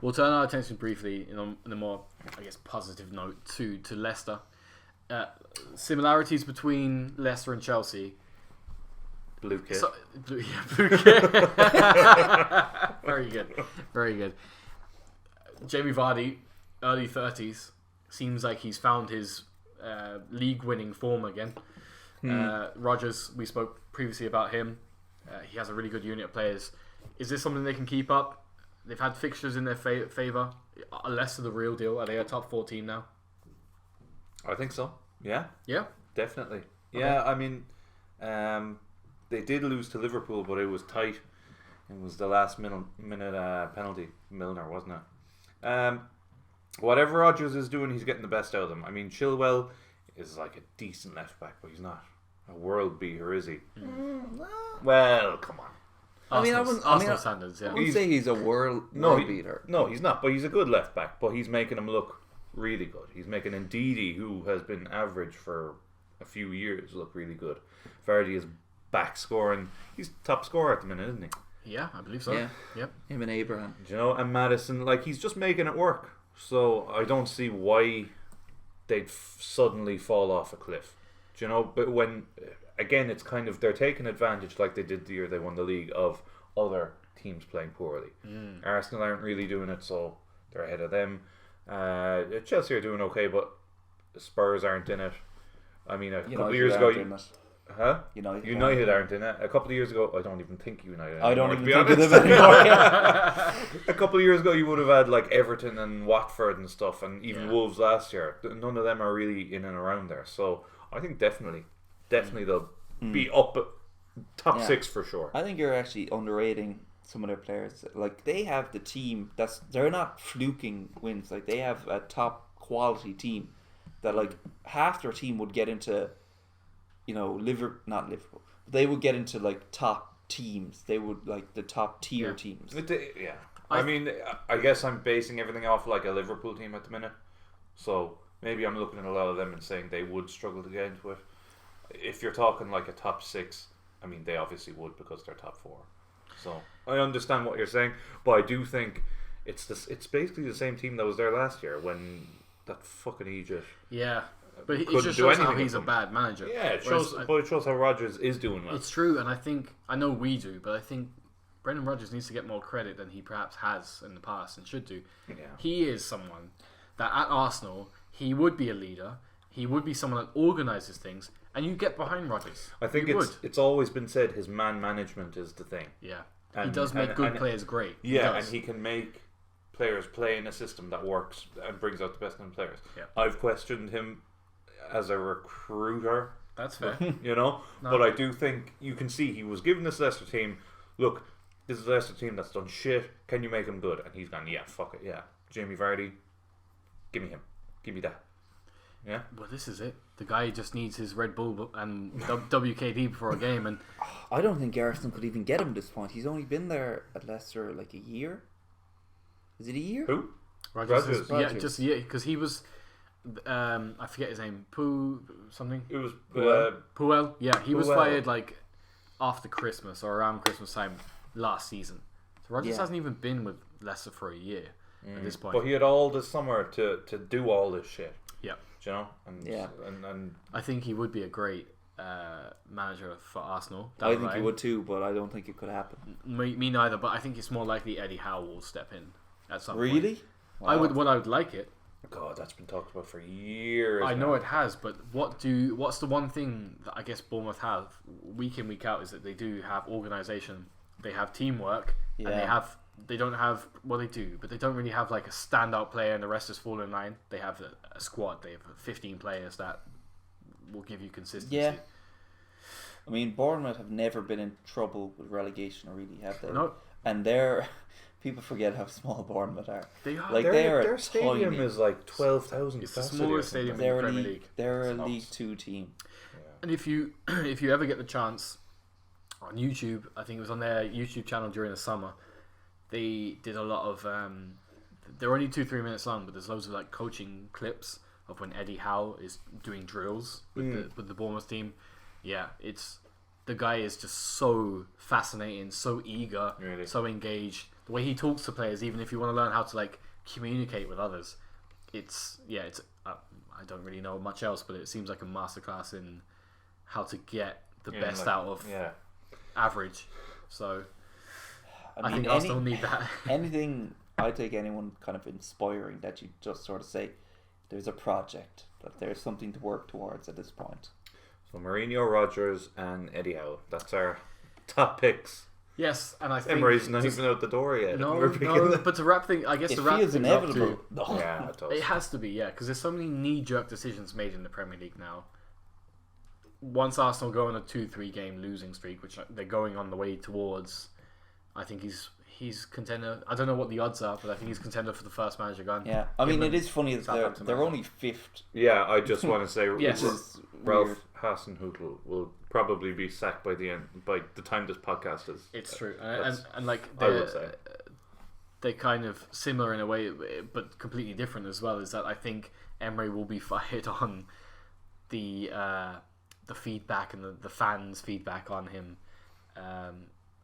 A: We'll turn our attention briefly, in a more, I guess, positive note to Leicester. Similarities between Leicester and Chelsea.
D: Blue kit.
A: Blue kit. Very good. Jamie Vardy, early 30s, seems like he's found his league-winning form again. Rodgers, we spoke previously about him. He has a really good unit of players. Is this something they can keep up? They've had fixtures in their favour. Are Leicester the real deal? Are they a top 4 team now?
D: I think so. Yeah.
A: Yeah?
D: Definitely. Yeah, I mean, they did lose to Liverpool, but it was tight. It was the last minute penalty. Milner, wasn't it? Whatever Rodgers is doing, he's getting the best out of them. I mean, Chilwell is like a decent left back, but he's not a world beater, is he? Well, come on.
A: Arsenal standards, yeah.
C: I wouldn't say he's a world beater.
D: No, he's not. But he's a good left back. But he's making him look really good. He's making Ndidi, who has been average for a few years, look really good. Vardy is back scoring. He's top scorer at the minute, isn't he?
A: Yeah, I believe so.
C: Yeah.
A: Yep.
C: Him and Abraham.
D: Do you know, and Madison, like, he's just making it work. So I don't see why they'd suddenly fall off a cliff. Do you know? But when, again, it's kind of, they're taking advantage, like they did the year they won the league, of other teams playing poorly. Arsenal aren't really doing it, so they're ahead of them. Chelsea are doing okay, but Spurs aren't in it. I mean, a couple of years ago, United aren't in it. A couple of years ago, I don't even think United.
C: I don't even
D: be
C: think of
D: honest.
C: them anymore.
D: A couple of years ago, you would have had like Everton and Watford and stuff, and even Wolves last year. None of them are really in and around there. So I think definitely they'll be up at top 6 for sure.
C: I think you're actually underrating some of their players. Like, they have the team they're not fluking wins. Like, they have a top quality team that, like, half their team would get into, not Liverpool. They would get into like top teams. They would like the top tier teams.
D: I mean, I guess I'm basing everything off like a Liverpool team at the minute. So maybe I'm looking at a lot of them and saying they would struggle to get into it. If you're talking like a top 6, I mean, they obviously would because they're top 4. So I understand what you're saying, but I do think it's basically the same team that was there last year when that fucking Egypt.
A: Yeah. But it
D: couldn't
A: just
D: do
A: shows how
D: anything
A: he's a
D: with
A: bad manager.
D: Yeah, it shows how Rodgers is doing well.
A: It's true, and I know we do, but I think Brendan Rodgers needs to get more credit than he perhaps has in the past and should do.
D: Yeah.
A: He is someone that at Arsenal, he would be a leader. He would be someone that organises things, and you get behind Rodgers.
D: I think it's always been said his man management is the thing.
A: Yeah, he does make good players great.
D: Yeah, and he can make players play in a system that works and brings out the best in players.
A: Yeah.
D: I've questioned him as a recruiter.
A: That's fair.
D: But I do think you can see he was given this Leicester team, look, this is a Leicester team that's done shit, can you make him good? And he's gone, yeah, fuck it, yeah. Jamie Vardy, give me him. Give me that. Yeah.
A: Well, this is it. The guy just needs his Red Bull and WKD before a game, and
C: I don't think Garrison could even get him at this point. He's only been there at Leicester like a year. Is it a year?
D: Who?
A: Rogers. Yeah,
C: Rogers.
A: just because he was. I forget his name. Something.
D: It was
A: Puel. Yeah, he was
D: Puel.
A: fired like after Christmas or around Christmas time last season. So Rogers
C: Yeah.
A: hasn't even been with Leicester for a year at this point.
D: But he had all the summer to do all this shit.
A: Yeah.
D: Do you know? And,
C: Yeah.
D: And
A: I think he would be a great manager for Arsenal.
C: I think he would too, but I don't think it could happen.
A: Me neither, but I think it's more likely Eddie Howe will step in at some point.
C: Really?
A: I would like it.
D: God, that's been talked about for years.
A: I know
D: now.
A: it has, but what's the one thing that I guess Bournemouth have week in, week out is that they do have organisation, they have teamwork, and
C: Yeah.
A: they don't have they do, but they don't really have like a standout player and the rest is fall in line. They have a squad. They have 15 players that will give you consistency.
C: Yeah. I mean, Bournemouth have never been in trouble with relegation, really, have they?
A: No.
C: And they're people forget how small Bournemouth are.
A: They are.
C: Like
D: Their
C: they're
D: stadium
C: tiny.
D: is like 12,000
A: It's the
D: capacity.
A: smallest
D: or something.
A: stadium.
C: They're a
A: Premier
C: league.
A: League.
C: They're a
D: It's nuts.
C: League Two team.
A: And if you ever get the chance on YouTube, I think it was on their YouTube channel during the summer, they did a lot of they're only 2-3 minutes long, but there's loads of like coaching clips of when Eddie Howe is doing drills with the Bournemouth team. Yeah, the guy is just so fascinating, so eager,
D: Really?
A: so engaged. The way he talks to players, even if you want to learn how to like communicate with others, it's I don't really know much else, but it seems like a masterclass in how to get the best out of average. So I think Arsenal need that.
C: Anything, I take anyone kind of inspiring that you just sort of say, there's a project, that there's something to work towards at this point.
D: So Mourinho, Rodgers, and Eddie Howe. That's our top picks.
A: Yes, and I think
D: Emery's not even out the door yet.
A: No, but to wrap things, I guess
C: It
A: to wrap
C: feels
A: things up
C: inevitable.
A: too,
C: No.
D: Yeah, it does.
A: it has to be, yeah, because there's so many knee-jerk decisions made in the Premier League now. Once Arsenal go on a 2-3 game losing streak, which they're going on the way towards, I think he's contender. I don't know what the odds are, but I think he's contender for the first manager gone.
C: Yeah, I mean,
A: Him
C: it
A: and
C: is funny that
A: Southampton
C: they're
A: manager.
C: only fifth.
D: Yeah, I just want to say
A: Yes.
C: Which is
D: Ralph
C: weird.
D: Hasenhüttl will probably be sacked by the time this podcast is.
A: It's true,
D: That's-
A: and like
D: I would say.
A: they're kind of similar in a way, but completely different as well. Is that I think Emery will be fired on the feedback and the fans' feedback on him,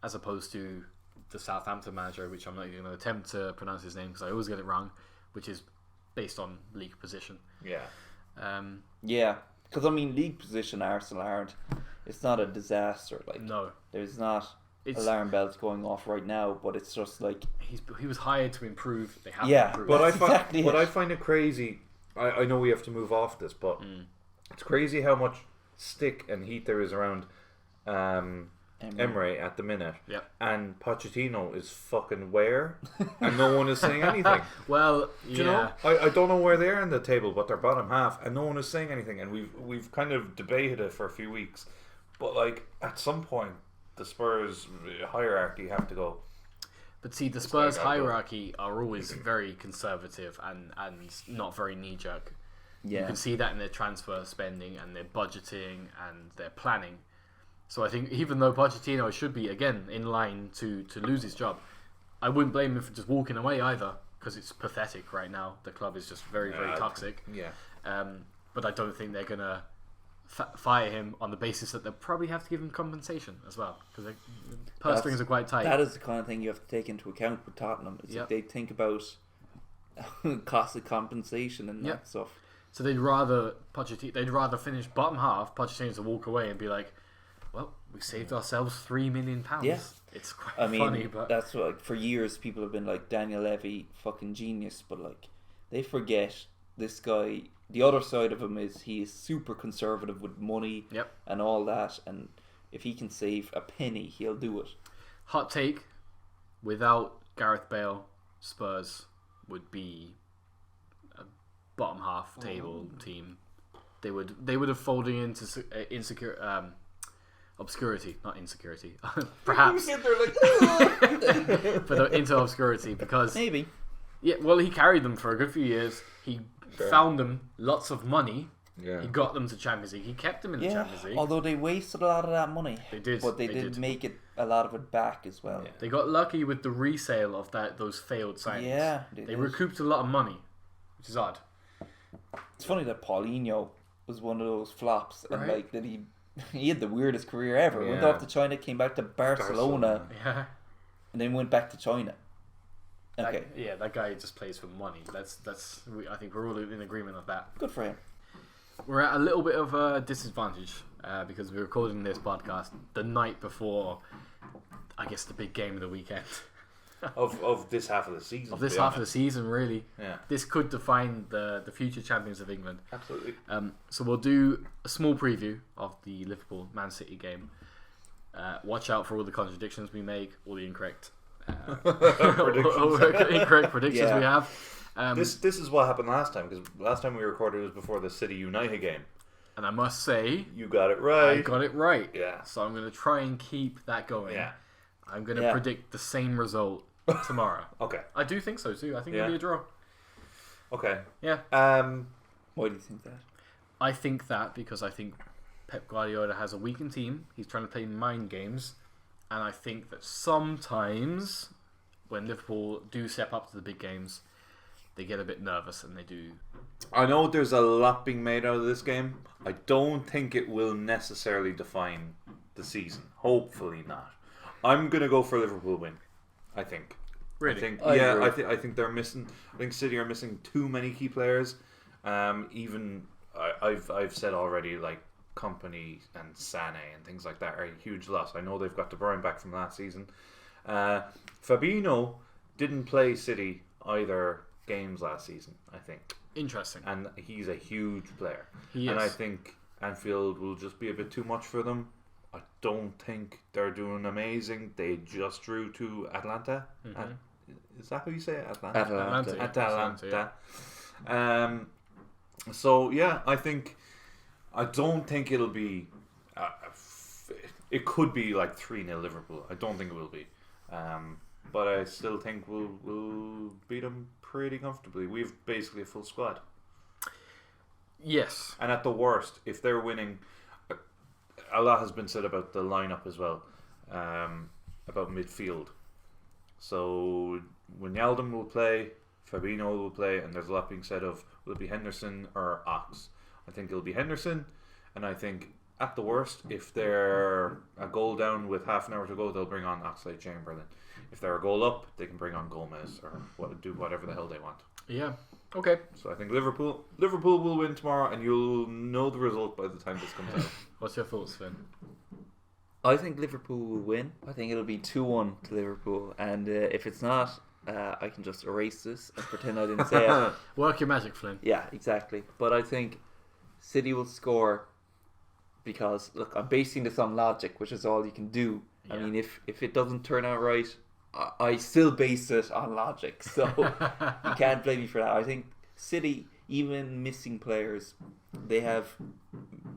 A: as opposed to the Southampton manager, which I'm not even going to attempt to pronounce his name because I always get it wrong, which is based on league position.
D: Yeah.
C: Yeah, because I mean, league position Arsenal aren't. It's not a disaster. Like
A: No,
C: there's not
A: it's
C: alarm bells going off right now, but it's just like
A: he was hired to improve. They have
C: Yeah,
A: to improve.
D: But
C: That's exactly it.
D: I find it crazy. I know we have to move off this, but it's crazy how much stick and heat there is around Emery at the minute.
A: Yep.
D: And Pochettino is fucking where? And no one is saying anything.
A: Well,
D: Do you know? I don't know where they're in the table, but they're bottom half, and no one is saying anything. And we've kind of debated it for a few weeks, but like at some point, the Spurs hierarchy have to go.
A: But see, the Spurs
D: guy gotta go.
A: hierarchy are always very conservative and not very knee jerk. You
C: yeah,
A: can see that in their transfer spending and their budgeting and their planning. So I think even though Pochettino should be again in line to lose his job, I wouldn't blame him for just walking away either, because it's pathetic right now. The club is just very toxic.
D: Yeah.
A: But I don't think they're gonna fire him on the basis that they'll probably have to give him compensation as well, because purse strings are quite tight.
C: that is the kind of thing you have to take into account with Tottenham. It's
A: Yep.
C: like they think about costly compensation and
A: Yep.
C: that stuff.
A: So they'd rather finish bottom half, Pochettino to walk away and be like, well, we saved ourselves £3 million.
C: Yeah.
A: It's quite
C: I mean,
A: funny, but
C: that's what, like, for years people have been like, Daniel Levy, fucking genius, but like they forget this guy. The other side of him is he is super conservative with money
A: Yep.
C: and all that, and if he can save a penny, he'll do it.
A: hot take, without Gareth Bale, Spurs would be a bottom half table team. They would have folded into obscurity, not insecurity, perhaps, but into obscurity because
C: Maybe.
A: yeah, well, he carried them for a good few years. He found them lots of money.
D: Yeah.
A: He got them to Champions League. He kept them in the Champions League.
C: Although they wasted a lot of that money.
A: They did.
C: But they did make it a lot of it back as well.
D: Yeah.
A: They got lucky with the resale of those failed signings.
C: Yeah,
A: they
C: did.
A: recouped a lot of money, which is odd.
C: It's funny that Paulinho was one of those flops, and
A: Right.
C: like that he had the weirdest career ever. Went
D: Yeah.
C: off to China, came back to Barcelona,
A: Yeah.
C: and then went back to China. Okay,
A: That guy just plays for money. I think we're all in agreement on that.
C: good for him.
A: We're at a little bit of a disadvantage because we're recording this podcast the night before, I guess, the big game of the weekend.
D: Of this half of the season.
A: Of this half of the season, really.
D: Yeah.
A: This could define the future champions of England.
D: Absolutely.
A: So we'll do a small preview of the Liverpool-Man City game. Watch out for all the contradictions we make, all the incorrect predictions we have.
D: This is what happened last time, because last time we recorded was before the City United game.
A: And I must say,
D: You got it right.
A: I got it right.
D: Yeah.
A: So I'm going to try and keep that going.
D: Yeah.
A: I'm going to predict the same result tomorrow.
D: Okay.
A: I do think so too. I think it'll be a draw.
D: Okay.
A: Yeah.
C: Why do you think that?
A: I think that because I think Pep Guardiola has a weakened team. He's trying to play mind games. And I think that sometimes when Liverpool do step up to the big games, they get a bit nervous and they do.
D: I know there's a lot being made out of this game. I don't think it will necessarily define the season. Hopefully not. I'm gonna go for Liverpool win. I think.
A: Really?
C: I agree.
D: I think they're missing. I think City are missing too many key players. Even I've said already, like Company and Sané and things like that are a huge loss. I know they've got De Bruyne back from last season. Fabinho didn't play City either games last season, I think.
A: Interesting.
D: And he's a huge player.
A: He
D: and
A: is.
D: I think Anfield will just be a bit too much for them. I don't think they're doing amazing. They just drew to Atlanta. Is that how you say it?
C: Atalanta.
A: Atalanta,
D: So yeah, I don't think it'll be. It could be like 3-0 Liverpool. I don't think it will be. But I still think we'll beat them pretty comfortably. We've basically a full squad.
A: Yes.
D: And at the worst, if they're winning, a lot has been said about the lineup as well, about midfield. So Wijnaldum will play, Fabinho will play, and there's a lot being said of will it be Henderson or Ox. I think it'll be Henderson, and I think at the worst, if they're a goal down with half an hour to go, they'll bring on Oxlade-Chamberlain. If they're a goal up, they can bring on Gomez or do whatever the hell they want.
A: Yeah. Okay.
D: So I think Liverpool will win tomorrow, and you'll know the result by the time this comes out.
A: What's your thoughts, Finn?
C: I think Liverpool will win. I think it'll be 2-1 to Liverpool, and if it's not, I can just erase this and pretend I didn't say it.
A: Work your magic, Flynn.
C: Yeah, exactly. But I think City will score because, look, I'm basing this on logic, which is all you can do.
A: Yeah.
C: I mean, if it doesn't turn out right, I still base it on logic. So you can't blame me for that. I think City, even missing players, they have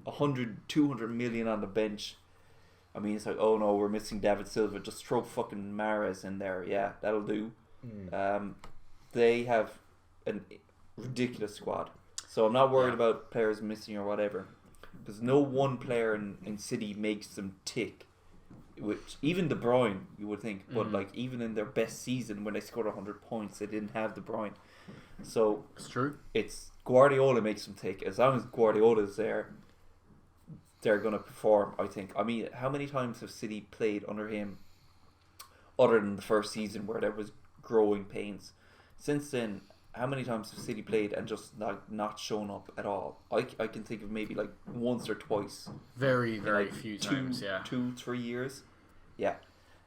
C: 100, 200 million on the bench. I mean, it's like, oh no, we're missing David Silva. Just throw fucking Mahrez in there. Yeah, that'll do. They have a ridiculous squad. So I'm not worried about players missing or whatever. There's no one player in City makes them tick. Which even De Bruyne, you would think, but like even in their best season when they scored 100 points, they didn't have De Bruyne. So
A: It's true.
C: it's Guardiola makes them tick. As long as Guardiola's there, they're gonna perform. I think. I mean, how many times have City played under him, other than the first season where there was growing pains? Since then, how many times have City played and just not shown up at all? I can think of maybe like once or twice.
A: Very,
C: In
A: very
C: like
A: few times, yeah.
C: 2-3 years. Yeah.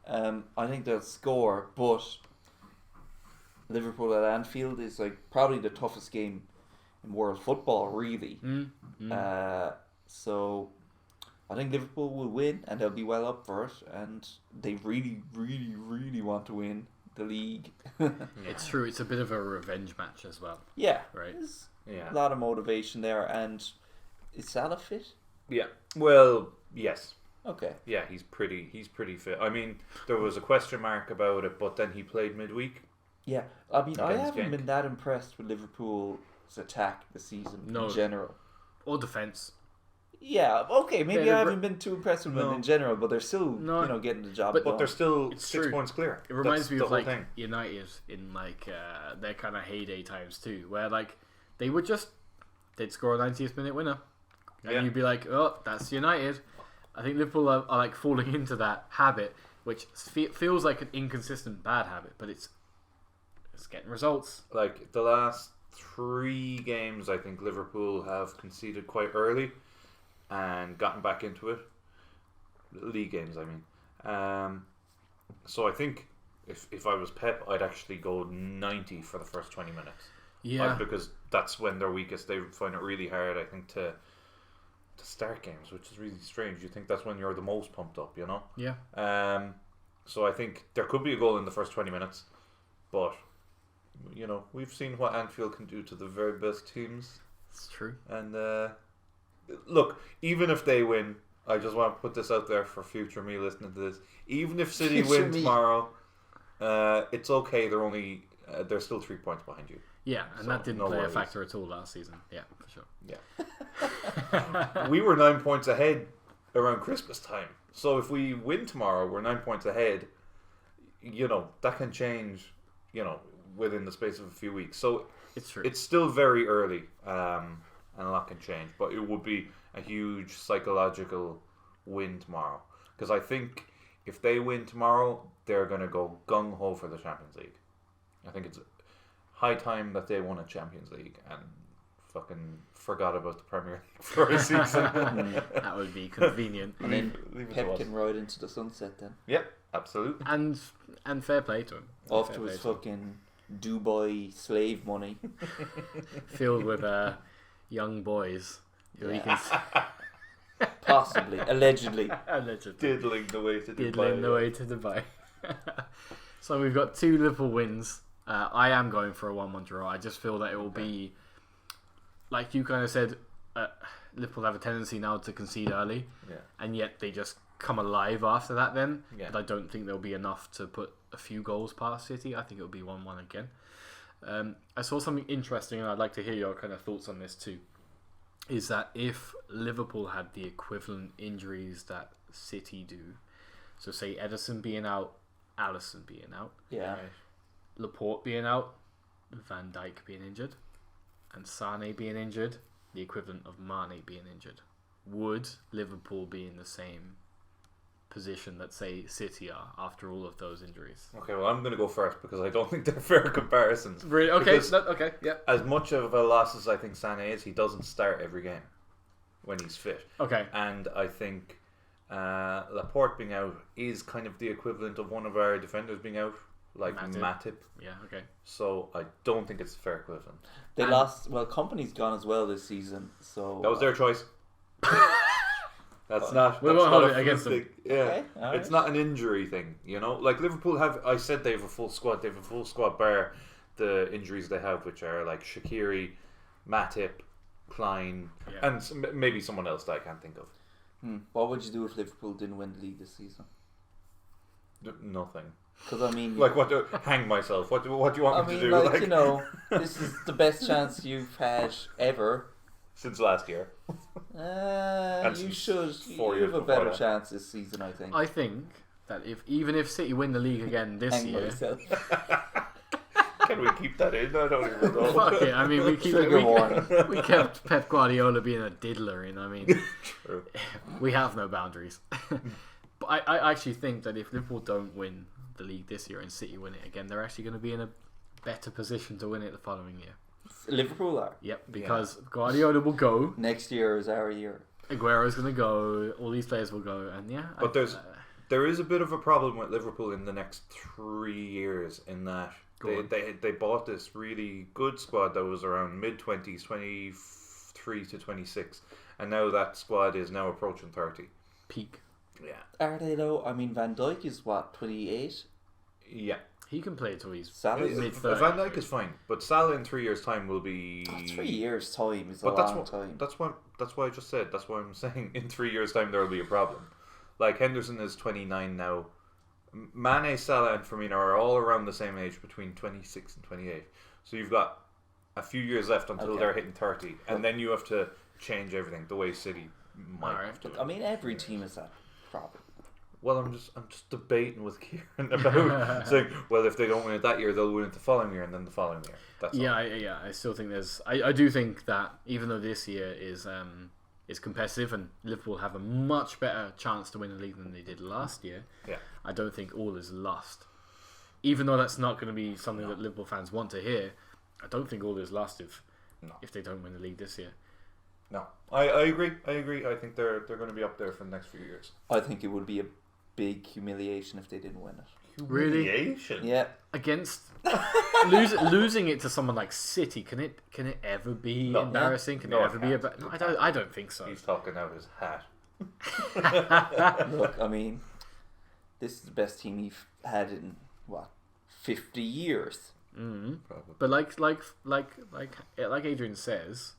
C: I think they'll score, but Liverpool at Anfield is like probably the toughest game in world football, really. So I think Liverpool will win and they'll be well up for it, and they really, really, really want to win the league.
A: It's true. It's a bit of a revenge match as well.
C: Yeah.
A: Right.
C: There's
D: Yeah.
C: a lot of motivation there, and is Salah fit?
D: Yeah. Well, yes.
C: Okay.
D: Yeah, he's pretty fit. I mean, there was a question mark about it, but then he played midweek.
C: Yeah, I mean, I
D: Against
C: haven't
D: Genk.
C: been that impressed with Liverpool Liverpool's attack this season
A: No.
C: in general.
A: Or defense.
C: Yeah, okay, maybe
A: They're
C: I haven't been too impressed with them in general, but they're still,
A: No.
C: getting the job
A: But
C: done.
D: But they're still
A: It's
D: 6
A: true.
D: points clear.
A: It reminds
D: That's
A: me
D: the
A: of
D: whole
A: like
D: thing.
A: United in like their kind of heyday times too, where like they would just they'd score a 90th minute winner, and
D: Yeah.
A: you'd be like, oh, that's United. I think Liverpool are like falling into that habit, which feels like an inconsistent bad habit, but it's getting results.
D: Like the last 3 games, I think Liverpool have conceded quite early and gotten back into it. League games, I mean. So I think if I was Pep, I'd actually go 90 for the first 20 minutes.
A: Yeah,
D: Because that's when they're weakest. They find it really hard, I think, to start games, which is really strange. You think that's when you're the most pumped up, you know?
A: yeah.
D: So I think there could be a goal in the first 20 minutes, but we've seen what Anfield can do to the very best teams.
A: It's true.
D: And look, even if they win, I just want to put this out there for future me listening to this. Even if City
C: Future
D: win
C: me.
D: tomorrow, it's okay. They're still 3 points behind you.
A: Yeah, and
D: So,
A: that didn't
D: no
A: play
D: worries.
A: a factor at all last season. Yeah, for sure.
D: Yeah. We were 9 points ahead around Christmas time. So if we win tomorrow, we're 9 points ahead. That can change, within the space of a few weeks. So
A: It's true.
D: it's still very early, and a lot can change. But it would be a huge psychological win tomorrow. Because I think if they win tomorrow, they're going to go gung-ho for the Champions League. I think it's high time that they won a Champions League and fucking forgot about the Premier League for a season.
A: That would be convenient.
C: and then
D: Leave it to
C: Pep
D: us.
C: can ride into the sunset then.
D: Yep, absolutely.
A: and fair play to him.
C: Off
A: Fair
C: to
A: play
C: his
A: him.
C: fucking Dubai slave money.
A: Filled with young boys who he can
C: Possibly. Allegedly.
A: allegedly
D: Diddling the way to
A: diddling the way to Dubai. So we've got 2 Liverpool wins. I am going for a 1-1 draw. I just feel that it will be, like you kind of said, Liverpool have a tendency now to concede early,
D: Yeah.
A: and yet they just come alive after that then.
D: Yeah.
A: But I don't think there'll be enough to put a few goals past City. I think it'll be 1-1 again. I saw something interesting, and I'd like to hear your kind of thoughts on this too. Is that if Liverpool had the equivalent injuries that City do, so say Ederson being out, Alisson being out,
C: Yeah.
A: Laporte being out, Van Dijk being injured, and Sane being injured, the equivalent of Mane being injured, would Liverpool be in the same position that say City are after all of those injuries?
D: Okay, well, I'm going to go first because I don't think they're fair comparisons.
A: Really? Okay,
D: Because
A: okay, yeah.
D: as much of a loss as I think Sané is, he doesn't start every game when he's fit.
A: Okay.
D: And I think Laporte being out is kind of the equivalent of one of our defenders being out, like Matip.
A: Yeah, okay.
D: So I don't think it's a fair equivalent.
C: They lost. Well, Company's gone as well this season, so
D: That was their choice. That's not.
A: We
D: that's
A: won't
D: not
A: hold
D: a
A: it against
D: fluke
A: them.
D: thing. Yeah,
C: Okay, alright.
D: it's not an injury thing. Like Liverpool have. I said they have a full squad. They have a full squad bar the injuries they have, which are like Shaqiri, Matip, Klein,
A: Yeah.
D: and maybe someone else that I can't think of.
C: What would you do if Liverpool didn't win the league this season?
D: Nothing.
C: Because I mean,
D: Like what? Hang myself. What do you want me to do?
C: this is the best chance you've had ever.
D: Since last year.
C: You
D: since
C: should.
D: 4
C: You
D: years
C: have a
D: before
C: better
D: that.
C: chance this season, I think.
A: I think that even if City win the league again this
C: Hang
A: year,
C: myself.
D: Can we keep that in? I don't even know.
A: fuck it. I mean, we keep
C: Trigger warning.
A: we kept Pep Guardiola being a diddler in. I mean,
D: True.
A: we have no boundaries. But I actually think that if Liverpool don't win the league this year and City win it again, they're actually going to be in a better position to win it the following year.
C: Liverpool are.
A: Yep, because Guardiola will go,
C: Next year is our year.
A: Aguero's going to go, all these players will go, and yeah.
D: But there is a bit of a problem with Liverpool in the next 3 years in that
A: Go on.
D: they bought this really good squad that was around mid-20s, 23 to 26, and now that squad is now approaching 30.
A: peak.
D: Yeah.
C: Are they though? I mean, Van Dijk is what, 28?
D: Yeah.
A: He can play till he's
C: Salah's
A: mid-30s.
D: Van Dijk is fine, but Salah in 3 years' time will be...
C: 3 years time is a
D: But
C: long time.
D: that's why I just said. That's why I'm saying in 3 years' time there will be a problem. Like Henderson is 29 now. Mane, Salah, and Firmino are all around the same age, between 26 and 28. So you've got a few years left until
C: Okay.
D: they're hitting 30, and then you have to change everything the way City might
A: Alright.
D: have to.
C: I mean, every team is that problem.
D: Well, I'm just debating with Kieran about saying, well, if they don't win it that year, they'll win it the following year, and then the following year. That's all.
A: I still think there's. I do think that even though this year is competitive and Liverpool have a much better chance to win the league than they did last year,
D: Yeah.
A: I don't think all is lost. Even though that's not going to be something that Liverpool fans want to hear, I don't think all is lost if they don't win the league this year.
D: No, I agree. I think they're going to be up there for the next few years.
C: I think it would be a big humiliation if they didn't win it.
A: Really?
D: Humiliation?
C: Yeah.
A: Against losing it to someone like City, can it ever be
D: No.
A: embarrassing? Can
D: No,
A: it
D: it
A: ever be
D: can't.
A: no, I don't think so.
D: He's talking out his hat.
C: Look, I mean, this is the best team you've had in, 50 years?
A: Mm-hmm.
D: Probably.
A: But like Adrian says,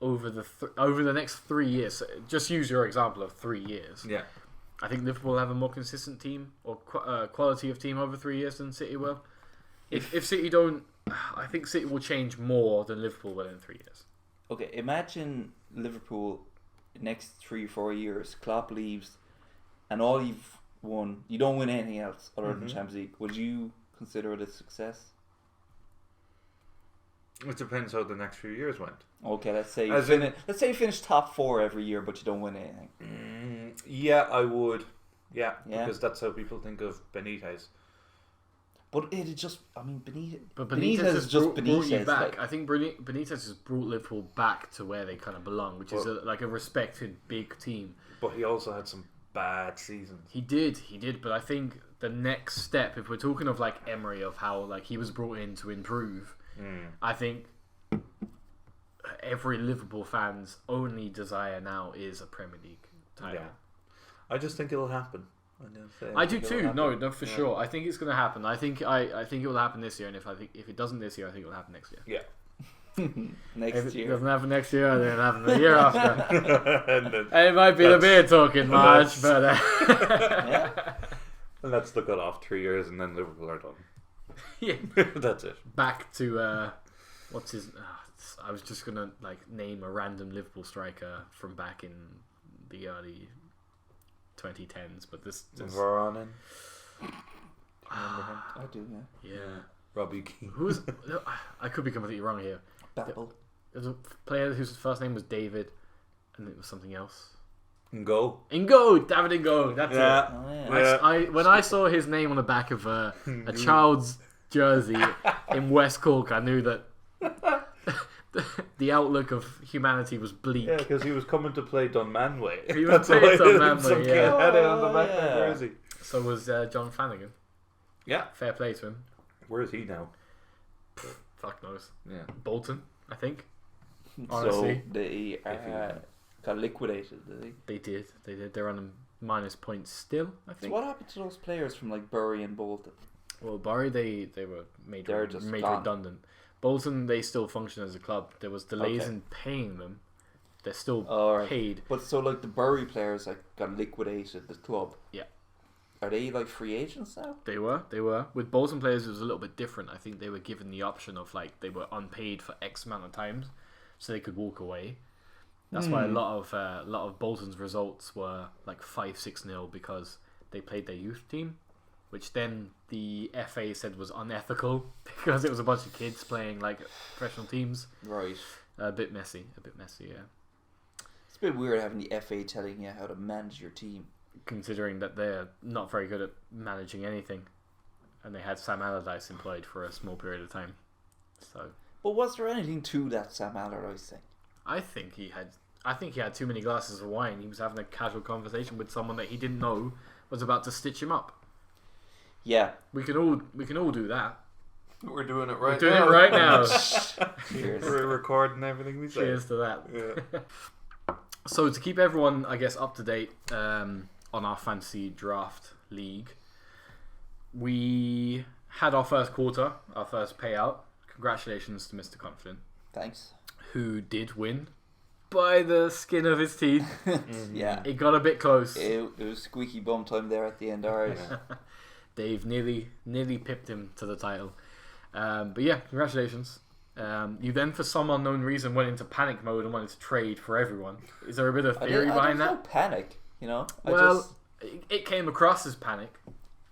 A: over the next 3 years, just use your example of 3 years.
D: Yeah.
A: I think Liverpool have a more consistent team or quality of team over 3 years than City will. If City don't, I think City will change more than Liverpool will in 3 years.
C: Okay, imagine Liverpool next 3 or 4 years, Klopp leaves, and all you've won, you don't win anything else other than Champions League. Would you consider it a success?
D: It depends how the next few years went.
C: Okay, let's say
D: As
C: you finish top 4 every year, but you don't win anything.
D: Yeah, I would. Yeah,
C: Yeah.
D: because that's how people think of Benitez.
C: But it just, I mean, Benitez.
A: But
C: Benitez
A: Benitez
C: is
A: has
C: just
A: brought
C: Benitez.
A: you back.
C: like-
A: I think Benitez has brought Liverpool back to where they kind of belong, which is like a respected big team.
D: But he also had some bad seasons.
A: He did, but I think the next step, if we're talking of like Emery, of how like he was brought in to improve, I think every Liverpool fan's only desire now is a Premier League title.
D: Yeah. I just think it'll happen.
A: I do too. No, for sure. I think it's going to happen. I think it will happen this year, and if it doesn't this year, I think it will happen next year.
D: Yeah.
C: Next
A: If it
C: year.
A: doesn't happen next year, then it'll happen the year after.
D: and, then,
A: And it might be the beer talking, Marge, but
C: Yeah.
D: and let's look at off 3 years, and then Liverpool are done.
A: yeah.
D: That's it.
A: Back to what's his? I was just gonna like name a random Liverpool striker from back in the early 2010s, but this
D: Varanen.
C: I do, yeah.
A: yeah.
D: Robbie Keane.
A: Who's I could be completely wrong here.
C: Babel.
A: There's a player whose first name was David, and it was something else.
D: Go.
A: Ingo, David Ingo. That's it.
C: Oh, yeah.
A: When I saw his name on the back of a child's jersey in West Cork, I knew that the outlook of humanity was bleak.
D: Yeah, because he was coming to play Dunmanway.
A: He was playing Dunmanway,
D: Some kid
A: yeah.
D: had it on the back of
C: yeah.
D: the jersey.
A: So was John Flanagan.
D: Yeah.
A: Fair play to him.
D: Where is he now?
A: Fuck knows.
D: Yeah.
A: Bolton, I think.
C: So
A: Honestly.
C: they got liquidated, did they?
A: They did. They're on a minus points still, I
C: So
A: think.
C: what happened to those players from like Bury and Bolton?
A: Well, Bury, they were made
C: They're just
A: made
C: gone.
A: redundant. Bolton, they still function as a club. There was delays
C: Okay.
A: in paying them. They're still
C: Alright.
A: paid.
C: But so like the Bury players like got liquidated, the club.
A: Yeah.
C: Are they like free agents now?
A: They were. With Bolton players, it was a little bit different. I think they were given the option of like they were unpaid for X amount of times, so they could walk away. That's why a lot of Bolton's results were like 5-6-0 because they played their youth team, which then the FA said was unethical because it was a bunch of kids playing like professional teams.
C: Right.
A: A bit messy, yeah.
C: It's a bit weird having the FA telling you how to manage your team.
A: Considering that they're not very good at managing anything, and they had Sam Allardyce employed for a small period of time. So
C: But was there anything to that Sam Allardyce thing?
A: I think he had too many glasses of wine. He was having a casual conversation with someone that he didn't know was about to stitch him up.
C: Yeah.
A: We can all do that.
D: We're doing it
A: We're
D: right
A: doing
D: now.
A: it right now.
C: Cheers.
D: We're recording everything we say.
A: Cheers to that.
D: Yeah.
A: So to keep everyone, I guess, up to date on our fantasy draft league, we had our first quarter, our first payout. Congratulations to Mr. Confident,
C: Thanks.
A: who did win by the skin of his teeth.
C: Yeah.
A: It got a bit close.
C: It was squeaky bum time there at the end, alright.
A: Dave nearly pipped him to the title. But yeah, congratulations. You then, for some unknown reason, went into panic mode and wanted to trade for everyone. Is there a bit of theory behind that?
C: No panic, you know.
A: It came across as panic.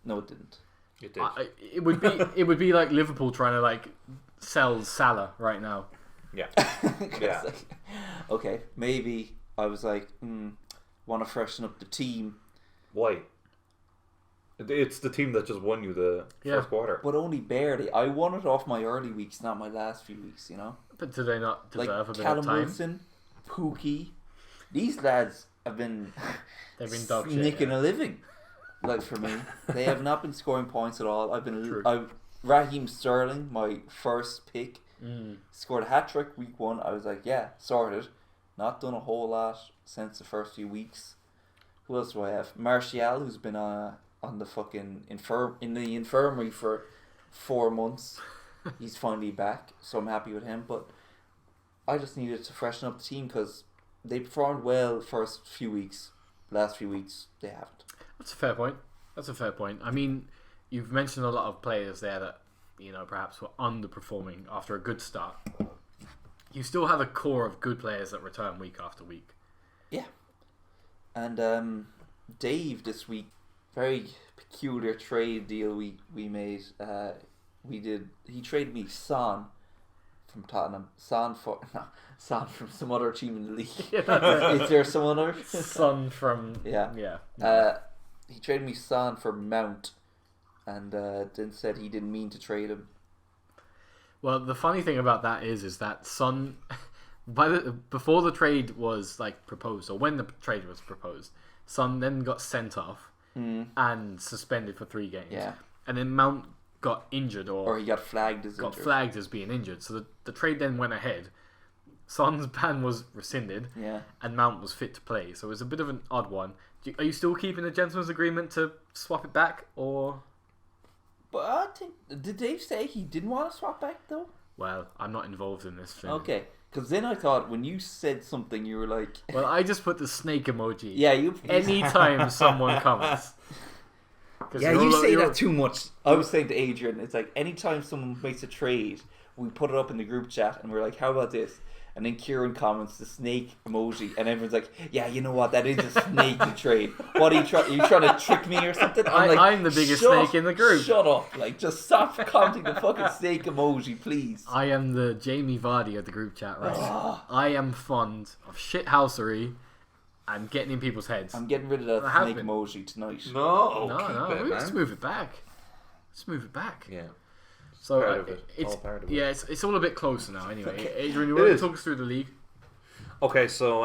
C: No, it didn't.
D: It did.
A: It would be like Liverpool trying to like sell Salah right now.
D: Yeah.
C: Yeah. Okay, maybe I was like, want to freshen up the team.
D: Why? It's the team that just won you the first quarter.
C: But only barely. I won it off my early weeks, not my last few weeks, you know?
A: But do they not deserve a bit
C: Callum
A: of time?
C: Wilson, Pookie, these lads have been
A: They've been dog shit,
C: making a living. Like for me, they have not been scoring points at all. Raheem Sterling, my first pick, scored a hat trick week 1. I was like, yeah, sorted. Not done a whole lot since the first few weeks. Who else do I have? Martial, who's been on the fucking infirmary for 4 months. He's finally back, so I'm happy with him. But I just needed to freshen up the team because they performed well first few weeks. Last few weeks, they haven't.
A: That's a fair point. I mean, you've mentioned a lot of players there that, you know, perhaps were underperforming after a good start. You still have a core of good players that return week after week.
C: Yeah. And Dave this week, very peculiar trade deal we made. He traded me Son from Tottenham. Son from some other team in the league. Is there some other?
A: Son from...
C: Yeah. He traded me Son for Mount, and then said he didn't mean to trade him.
A: Well, the funny thing about that is that Son, before the trade was like proposed, or when the trade was proposed, Son then got sent off and suspended for 3 games.
C: Yeah.
A: And then Mount got injured, or
C: he got flagged as
A: being injured. So the trade then went ahead. Son's ban was rescinded, and Mount was fit to play. So it was a bit of an odd one. Are you still keeping a gentleman's agreement to swap it back, or?
C: But I think, did Dave say he didn't want to swap back though?
A: Well, I'm not involved in this thing.
C: Okay, because then I thought when you said something, you were like,
A: well, I just put the snake emoji.
C: Yeah,
A: anytime someone comes.
C: Yeah, you say that too much. I was saying to Adrian, it's like anytime someone makes a trade, we put it up in the group chat and we're like, how about this? And then Kieran comments the snake emoji, and everyone's like, yeah, you know what, that is a snake to trade. What are you trying to trick me or something?
A: I'm the biggest snake in the group.
C: Shut up. Like, just stop commenting the fucking snake emoji, please.
A: I am the Jamie Vardy of the group chat, right? I am fond of shithousery and getting in people's heads.
C: I'm getting rid of that snake emoji tonight.
D: No,
A: let's move it back.
D: Yeah.
A: So
D: it's all part of it.
A: Yeah, it's all a bit closer now. Anyway, Adrian, you want to talk us through the league?
D: Okay, so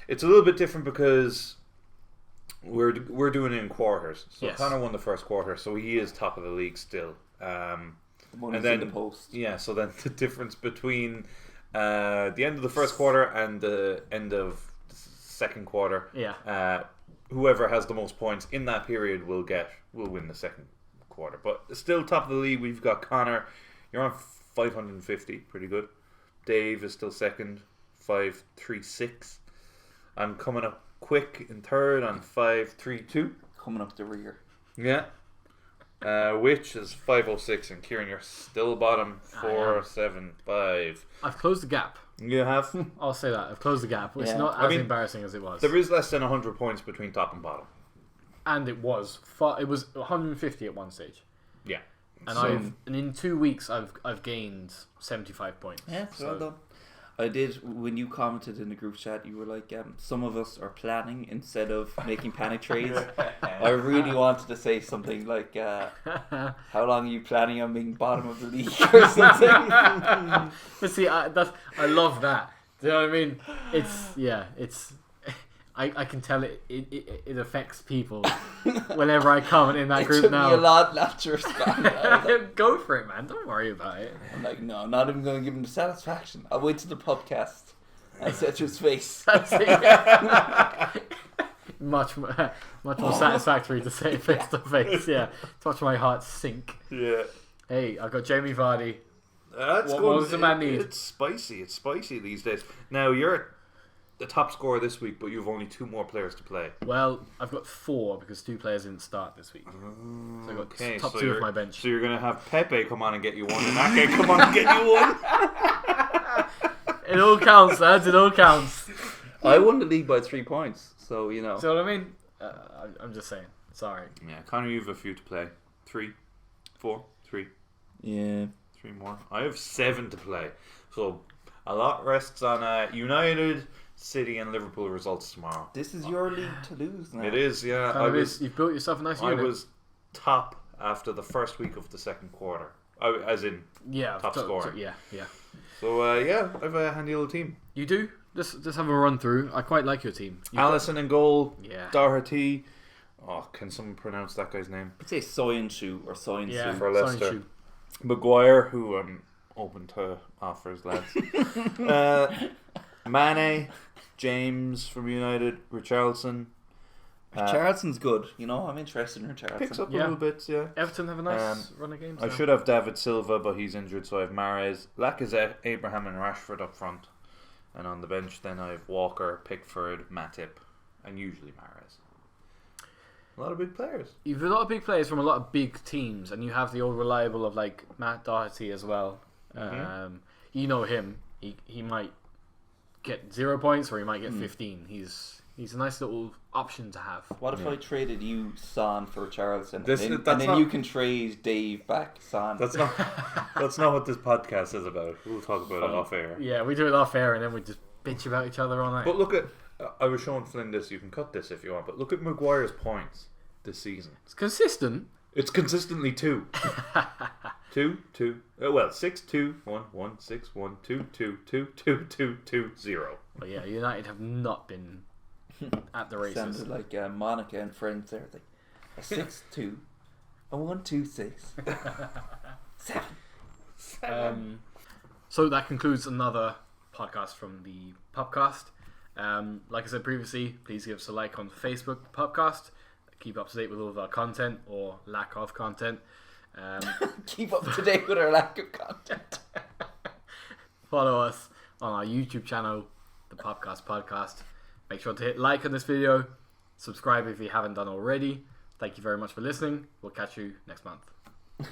D: it's a little bit different because we're doing it in quarters. So Connor won the first quarter, so he is top of the league still. And then
C: in the post.
D: Yeah, so then the difference between the end of the first quarter and the end of the second quarter, whoever has the most points in that period will win the second quarter. But still top of the league, we've got Connor. You're on 550, pretty good. Dave is still second, 536. I'm coming up quick in third on 532.
C: Coming up the rear.
D: Yeah. Which is 506, and Kieran, you're still bottom, 475.
A: I've closed the gap.
D: You have?
A: I'll say that. I've closed the gap. It's not as embarrassing as it was.
D: There is less than 100 points between top and bottom.
A: And it was 150 at one stage.
D: Yeah.
A: And in 2 weeks I've gained 75 points.
C: Yeah, well done. I did, when you commented in the group chat, you were like, some of us are planning instead of making panic trades. I really wanted to say something like, how long are you planning on being bottom of the league or something?
A: But see, I love that. Do you know what I mean? It's I can tell it affects people whenever I comment in that group now.
C: It took me a lot not to respond.
A: Like, go for it, man. Don't worry about it.
C: I'm like, no, I'm not even going to give him the satisfaction. I'll wait till the PUPcast. I said to his face.
A: That's it, yeah. much more satisfactory to say face to face. Yeah, touch my heart sink.
D: Yeah.
A: Hey, I've got Jamie Vardy.
D: That's
A: what does the man need?
D: It's spicy. It's spicy these days. Now you're the top scorer this week, but you've only 2 more players to play.
A: Well, I've got 4 because 2 players didn't start this week. So I got top 2 of my bench.
D: So you're going to have Pepe come on and get you 1, and Ake come on and get you 1.
A: It all counts, lads. It all counts.
C: I won the league by 3 points, so you know.
A: See what I mean? I'm just saying. Sorry.
D: Yeah, Connor, you have a few to play. 3, 4, 3.
C: Yeah.
D: 3 more. I have 7 to play. So a lot rests on United, City, and Liverpool results tomorrow.
C: This is your league to lose now.
D: It is, yeah.
A: You've built yourself a nice unit.
D: I was top after the first week of the second quarter. As in top scorer.
A: Yeah.
D: So yeah, I have a handy little team.
A: You do? Just have a run through. I quite like your team.
D: Allison in goal.
A: Yeah.
D: Doherty. Oh, can someone pronounce that guy's name?
C: I'd say Soyuncu or Soyuncu.
A: Yeah,
D: for Leicester.
A: Soyuncu.
D: Maguire, who I'm open to offers, lads. Mane, James from United, Richarlison.
C: Richarlison's good. You know, I'm interested in Richarlison.
D: Picks up a little bit, yeah.
A: Everton have a nice run of games.
D: I should have David Silva, but he's injured, so I have Mahrez, Lacazette, Abraham, and Rashford up front. And on the bench, then I have Walker, Pickford, Matip, and usually Mahrez. A lot of big players.
A: You've a lot of big players from a lot of big teams, and you have the old reliable of like Matt Doherty as well. You know him. He might get 0 points, or he might get 15. He's a nice little option to have.
C: What if I traded you Son for Richarlison, and
D: that's
C: then
D: not-
C: you can trade Dave back Son?
D: That's not what this podcast is about. We'll talk about it off air.
A: Yeah, we do it off air, and then we just bitch about each other all night.
D: But look at, I was showing Flynn this, you can cut this if you want, but look at Maguire's points this season.
A: It's consistent.
D: It's consistently 2. 2, 2, well, 6, 2, 1, 1, 6, 1, 2, 2, 2, 2, 2, 2, 0.
A: But yeah, United have not been at the races.
C: Sounded like Monica and Friends there. Like a 6-2, a 1-2-6, 7.
A: So that concludes another podcast from the PUPcast. Like I said previously, please give us a like on Facebook, PUPcast. Keep up to date with all of our content or lack of content.
C: Keep up to date with our lack of content.
A: Follow us on our YouTube channel, the PUPcast Podcast. Make sure to hit like on this video. Subscribe if you haven't done already. Thank you very much for listening. We'll catch you next month.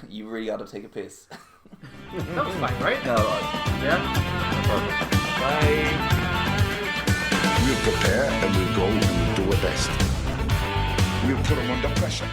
C: You really got to take a piss.
A: That was fine, right?
C: No,
A: Yeah?
C: bye.
B: We'll prepare and we'll go and we'll do our best. We'll put them under pressure.